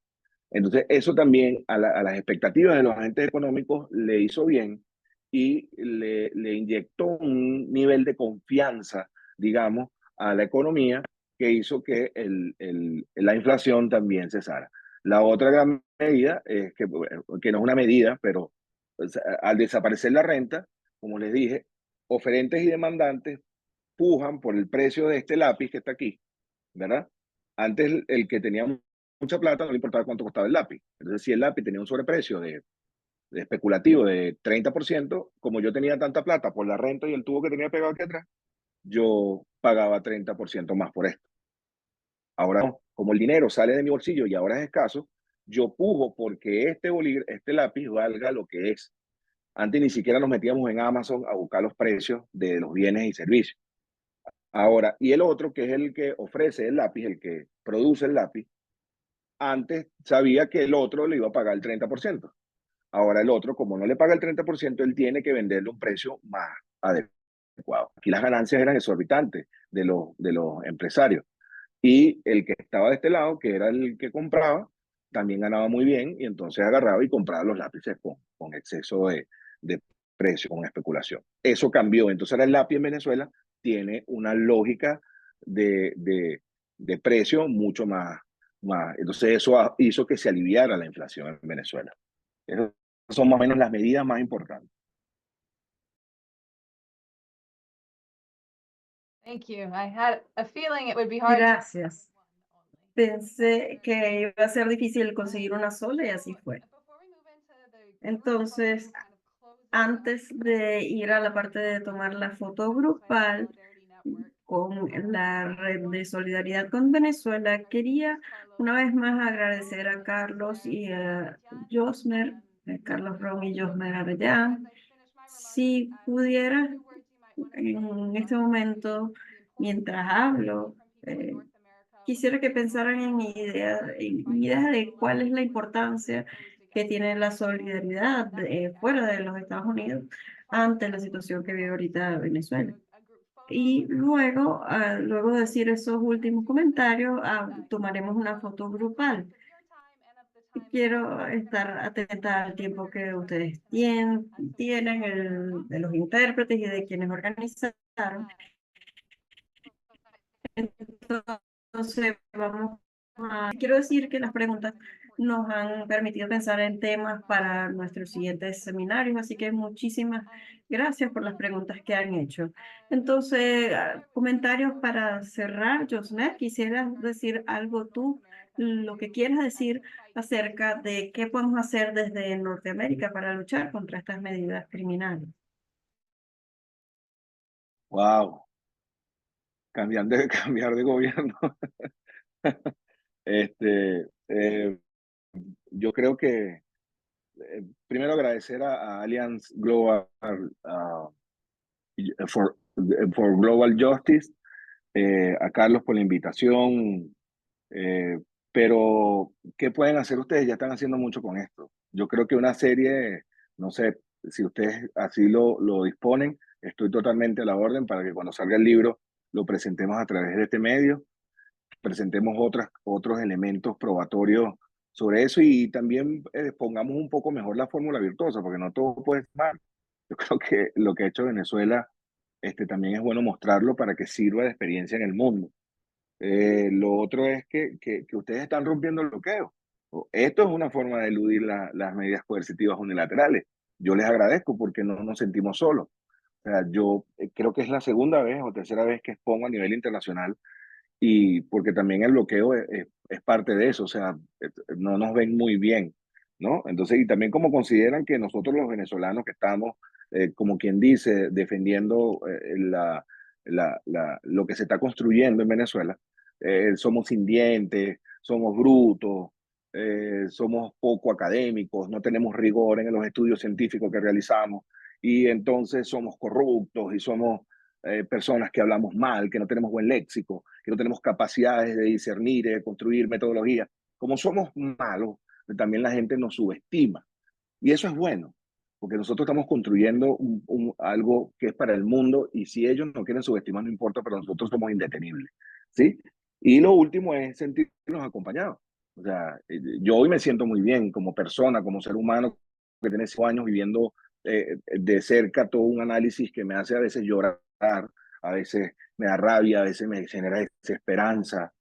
C: Entonces, eso también a las expectativas de los agentes económicos le hizo bien y le inyectó un nivel de confianza, digamos, a la economía que hizo que la inflación también cesara. La otra gran medida es que no es una medida, pero pues, al desaparecer la renta, como les dije, oferentes y demandantes pujan por el precio de este lápiz que está aquí, ¿verdad? Antes el que tenía mucha plata no le importaba cuánto costaba el lápiz. Entonces, si el lápiz tenía un sobreprecio de especulativo de 30%, como yo tenía tanta plata por la renta y el tubo que tenía pegado aquí atrás, yo pagaba 30% más por esto. Ahora no, como el dinero sale de mi bolsillo y ahora es escaso, yo pujo porque este lápiz valga lo que es. Antes ni siquiera nos metíamos en Amazon a buscar los precios de los bienes y servicios. Ahora, y el otro, que es el que ofrece el lápiz, el que produce el lápiz, antes sabía que el otro le iba a pagar el 30%. Ahora el otro, como no le paga el 30%, él tiene que venderle un precio más adecuado. Aquí las ganancias eran exorbitantes de los empresarios. Y el que estaba de este lado, que era el que compraba, también ganaba muy bien y entonces agarraba y compraba los lápices con exceso de precio, con especulación. Eso cambió. Entonces ahora el lápiz en Venezuela tiene una lógica de precio mucho más. Entonces eso hizo que se aliviara la inflación en Venezuela. Esas son más o menos las medidas más importantes.
A: Thank you. I had a feeling it would be hard.
D: Gracias. Pensé que iba a ser difícil conseguir una sola y así fue. Entonces, antes de ir a la parte de tomar la foto grupal con la red de solidaridad con Venezuela, quería una vez más agradecer a Carlos y a Josmer, Carlos Ron y Josmer Arellán. Si pudiera en este momento, mientras hablo, quisiera que pensaran en ideas de cuál es la importancia que tiene la solidaridad fuera de los Estados Unidos ante la situación que vive ahorita Venezuela. Y luego, luego de decir esos últimos comentarios, tomaremos una foto grupal. Quiero estar atenta al tiempo que ustedes tienen de los intérpretes y de quienes organizaron. Entonces, quiero decir que las preguntas nos han permitido pensar en temas para nuestros siguientes seminarios, así que muchísimas gracias por las preguntas que han hecho. Entonces, comentarios para cerrar. Josmer, ¿quisieras decir algo tú, lo que quieras decir acerca de qué podemos hacer desde Norteamérica para luchar contra estas medidas criminales?
C: Wow, cambiar de gobierno. Yo creo que primero agradecer a Alliance Global for Global Justice, a Carlos por la invitación, pero ¿qué pueden hacer ustedes? Ya están haciendo mucho con esto. Yo creo que una serie, no sé, si ustedes así lo disponen, estoy totalmente a la orden para que cuando salga el libro lo presentemos a través de este medio, presentemos otros elementos probatorios sobre eso y también pongamos un poco mejor la fórmula virtuosa, porque no todo puede ser mal. Yo creo que lo que ha hecho Venezuela también es bueno mostrarlo para que sirva de experiencia en el mundo. Lo otro es que ustedes están rompiendo el bloqueo. Esto es una forma de eludir las medidas coercitivas unilaterales. Yo les agradezco porque no nos sentimos solos. O sea, yo creo que es la segunda vez o tercera vez que expongo a nivel internacional y porque también el bloqueo es parte de eso, o sea, no nos ven muy bien, ¿no? Entonces, y también como consideran que nosotros los venezolanos que estamos, como quien dice, defendiendo lo que se está construyendo en Venezuela, somos sin dientes, somos brutos, somos poco académicos, no tenemos rigor en los estudios científicos que realizamos y entonces somos corruptos y somos personas que hablamos mal, que no tenemos buen léxico, que no tenemos capacidades de discernir, de construir metodologías. Como somos malos, también la gente nos subestima. Y eso es bueno, porque nosotros estamos construyendo algo que es para el mundo y si ellos no quieren subestimar, no importa, pero nosotros somos indetenibles. ¿Sí? Y lo último es sentirnos acompañados. O sea, yo hoy me siento muy bien como persona, como ser humano, que tiene 5 años viviendo de cerca todo un análisis que me hace a veces llorar, a veces me da rabia, a veces me genera desesperanza,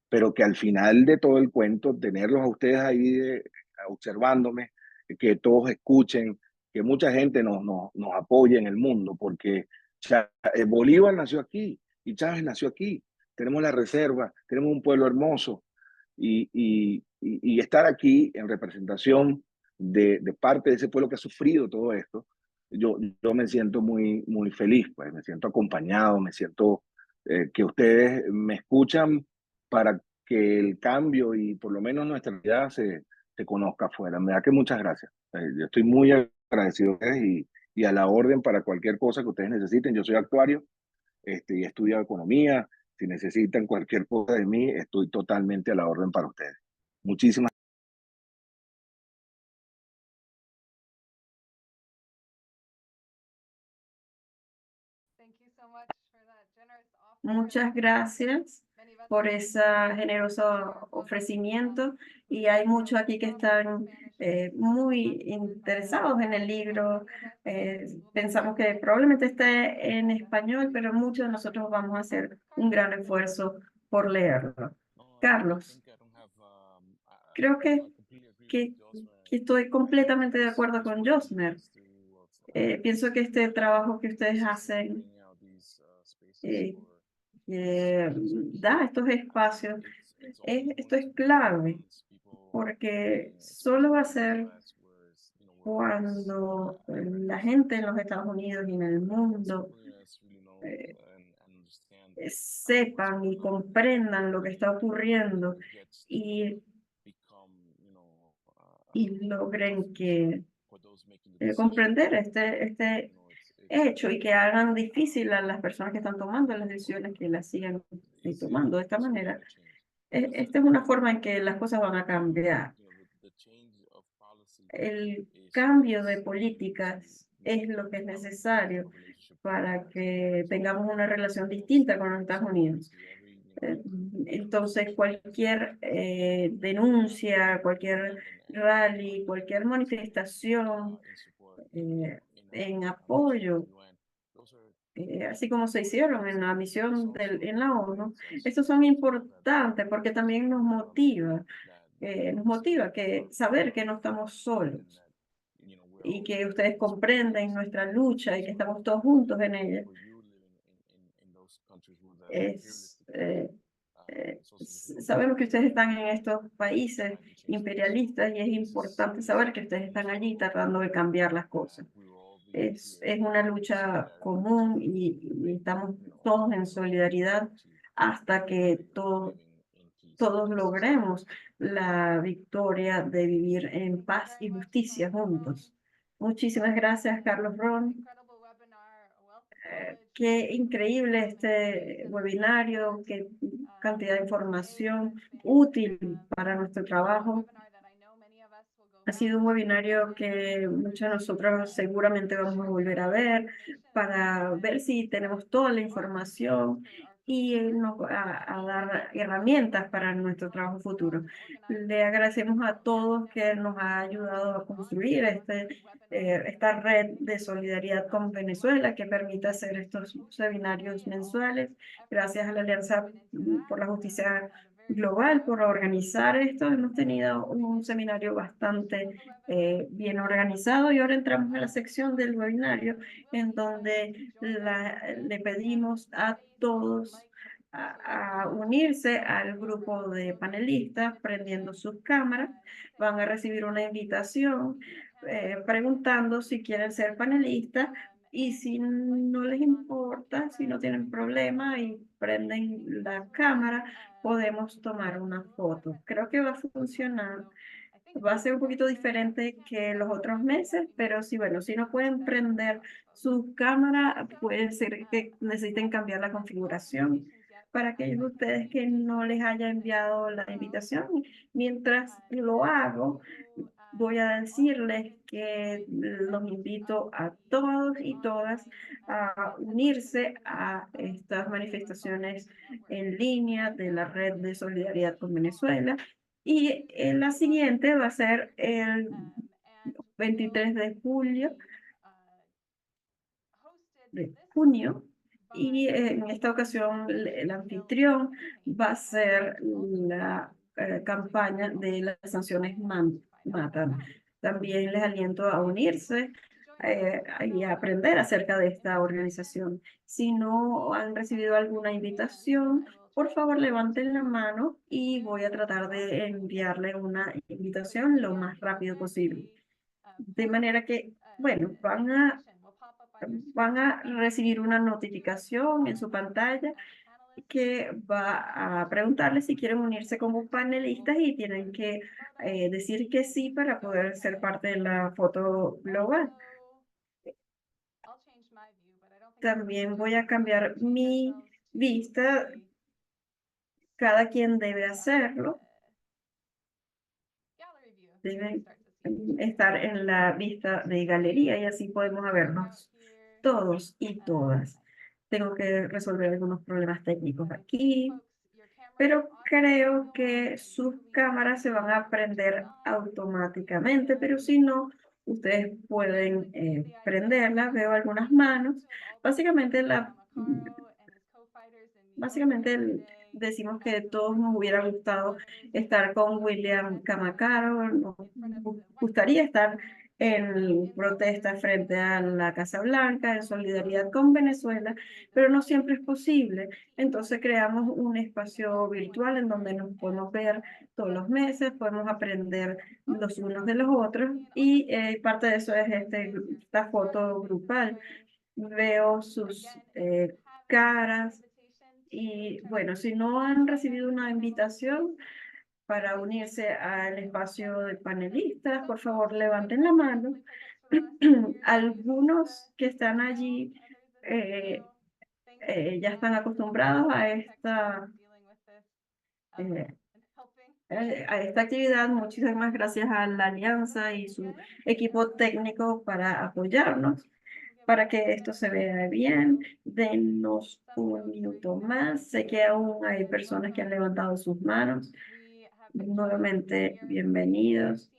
C: pero que al final de todo el cuento, tenerlos a ustedes ahí observándome, que todos escuchen, que mucha gente nos apoye en el mundo, porque Bolívar nació aquí y Chávez nació aquí. Tenemos la reserva, tenemos un pueblo hermoso y estar aquí en representación de parte de ese pueblo que ha sufrido todo esto, yo me siento muy feliz, pues me siento acompañado, me siento que ustedes me escuchan para que el cambio y por lo menos nuestra vida se conozca afuera. Me da que muchas gracias. Yo estoy muy agradecido a ustedes y a la orden para cualquier cosa que ustedes necesiten. Yo soy actuario y estudio economía. Si necesitan cualquier cosa de mí, estoy totalmente a la orden para ustedes. Muchísimas
D: Muchas gracias por ese generoso ofrecimiento y hay muchos aquí que están muy interesados en el libro. Pensamos que probablemente esté en español, pero muchos de nosotros vamos a hacer un gran esfuerzo por leerlo. Carlos, creo que estoy completamente de acuerdo con Josmer. Pienso que este trabajo que ustedes hacen da estos espacios, esto es clave, porque solo va a ser cuando la gente en los Estados Unidos y en el mundo sepan y comprendan lo que está ocurriendo y logren comprender este hecho y que hagan difícil a las personas que están tomando las decisiones que las sigan tomando de esta manera. Esta es una forma en que las cosas van a cambiar. El cambio de políticas es lo que es necesario para que tengamos una relación distinta con los Estados Unidos. Entonces, cualquier denuncia, cualquier rally, cualquier manifestación en apoyo, así como se hicieron en la misión en la ONU, estos son importantes porque también nos motiva que saber que no estamos solos y que ustedes comprenden nuestra lucha y que estamos todos juntos en ella. Sabemos que ustedes están en estos países imperialistas y es importante saber que ustedes están allí tratando de cambiar las cosas. Es una lucha común y estamos todos en solidaridad hasta que todos logremos la victoria de vivir en paz y justicia juntos. Muchísimas gracias, Carlos Ron. Qué increíble este webinario, qué cantidad de información útil para nuestro trabajo. Ha sido un webinario que muchos de nosotros seguramente vamos a volver a ver para ver si tenemos toda la información y nos va a dar herramientas para nuestro trabajo futuro. Le agradecemos a todos que nos ha ayudado a construir esta red de solidaridad con Venezuela que permite hacer estos webinarios mensuales. Gracias a la Alianza por la Justicia Global por organizar esto. Hemos tenido un seminario bastante bien organizado y ahora entramos a la sección del webinario en donde le pedimos a todos a unirse al grupo de panelistas prendiendo sus cámaras. Van a recibir una invitación preguntando si quieren ser panelistas Y si no les importa, si no tienen problema y prenden la cámara, podemos tomar una foto. Creo que va a funcionar. Va a ser un poquito diferente que los otros meses, pero sí, bueno, si no pueden prender su cámara, puede ser que necesiten cambiar la configuración. Para aquellos de ustedes que no les haya enviado la invitación, mientras lo hago, voy a decirles que los invito a todos y todas a unirse a estas manifestaciones en línea de la Red de Solidaridad con Venezuela. Y la siguiente va a ser el 23 de julio, de junio. Y en esta ocasión el anfitrión va a ser la campaña de las sanciones matan. También les aliento a unirse y a aprender acerca de esta organización. Si no han recibido alguna invitación, por favor levanten la mano y voy a tratar de enviarle una invitación lo más rápido posible. De manera que, bueno, van a recibir una notificación en su pantalla que va a preguntarles si quieren unirse como panelistas y tienen que decir que sí para poder ser parte de la foto global. También voy a cambiar mi vista. Cada quien debe hacerlo. Deben estar en la vista de galería y así podemos vernos todos y todas. Tengo que resolver algunos problemas técnicos aquí, pero creo que sus cámaras se van a prender automáticamente, pero si no, ustedes pueden prenderlas. Veo algunas manos. Básicamente, decimos que todos nos hubiera gustado estar con William Camacaro, nos gustaría estar en protesta frente a la Casa Blanca, en solidaridad con Venezuela, pero no siempre es posible. Entonces creamos un espacio virtual en donde nos podemos ver todos los meses, podemos aprender los unos de los otros y parte de eso es esta foto grupal. Veo sus caras. Y bueno, si no han recibido una invitación para unirse al espacio de panelistas, por favor levanten la mano. Algunos que están allí ya están acostumbrados a esta actividad. Muchísimas gracias a la Alianza y su equipo técnico para apoyarnos. Para que esto se vea bien, denos un minuto más. Sé que aún hay personas que han levantado sus manos. Nuevamente, bienvenidos.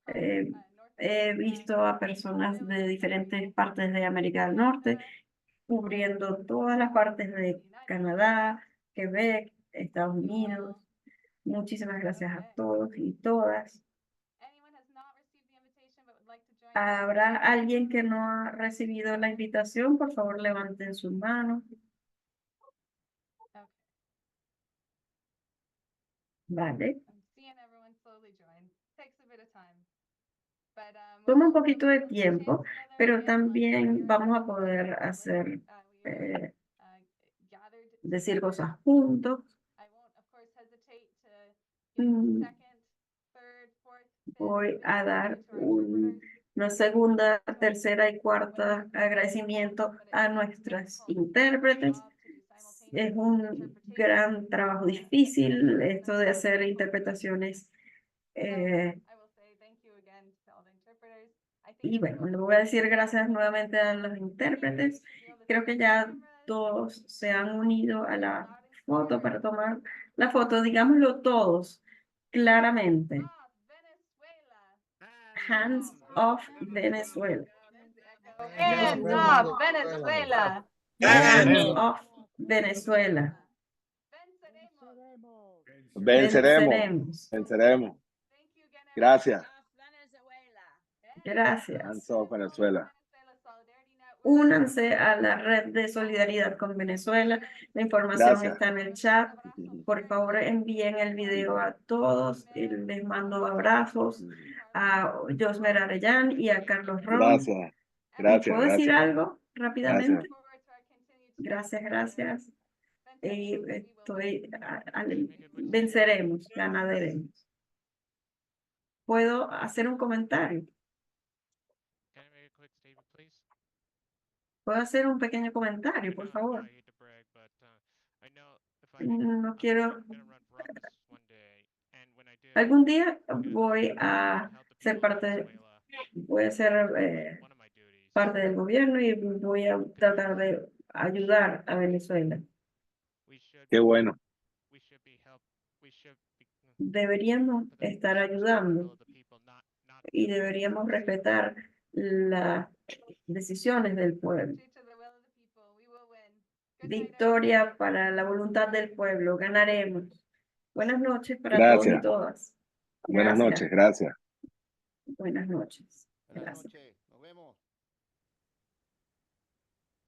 D: He visto a personas de diferentes partes de América del Norte, cubriendo todas las partes de Canadá, Quebec, Estados Unidos. Muchísimas gracias a todos y todas. ¿Habrá alguien que no ha recibido la invitación? Por favor, levanten sus manos. Vale. Toma un poquito de tiempo, pero también vamos a poder hacer, decir cosas juntos. Voy a dar una segunda, tercera y cuarta agradecimiento a nuestras intérpretes. Es un gran trabajo difícil esto de hacer interpretaciones. Y bueno, le voy a decir gracias nuevamente a los intérpretes. Creo que ya todos se han unido a la foto para tomar la foto, digámoslo todos, claramente. Hands off Venezuela.
A: Hands off Venezuela.
D: Hands off Venezuela.
C: Venceremos. Venceremos. Gracias.
D: Gracias.
C: Hands off Venezuela.
D: Únanse a la red de solidaridad con Venezuela. La información
C: Gracias.
D: está en el chat. Por favor, envíen el video a todos. Les mando abrazos a Josmer Arellán y a Carlos Ron.
C: Gracias. Gracias,
D: ¿Puedo decir
C: gracias.
D: algo rápidamente? Gracias. Venceremos, ganaremos. ¿Puedo hacer un comentario?
F: Can I make a quick statement, please?
D: ¿Puedo hacer un pequeño comentario, por favor?
F: I hate to brag, but I know if I can,
D: No
F: I'm
D: quiero.
F: gonna run for office one day, and when I do,
D: Algún día
F: I'm gonna
D: voy
F: help
D: a
F: the
D: ser
F: people of
D: parte,
F: Venezuela.
D: voy a ser
F: One of my duties.
D: parte del gobierno y voy a tratar de ayudar a Venezuela.
F: We should
C: Qué bueno.
F: we should be
D: Deberíamos estar ayudando y deberíamos respetar las decisiones del pueblo. Victoria para la voluntad del pueblo, ganaremos. Buenas noches para todos y
C: Gracias.
D: todas.
C: Buenas
D: Gracias.
C: noches, gracias.
D: Buenas noches.
G: Buenas
D: Gracias.
G: noches.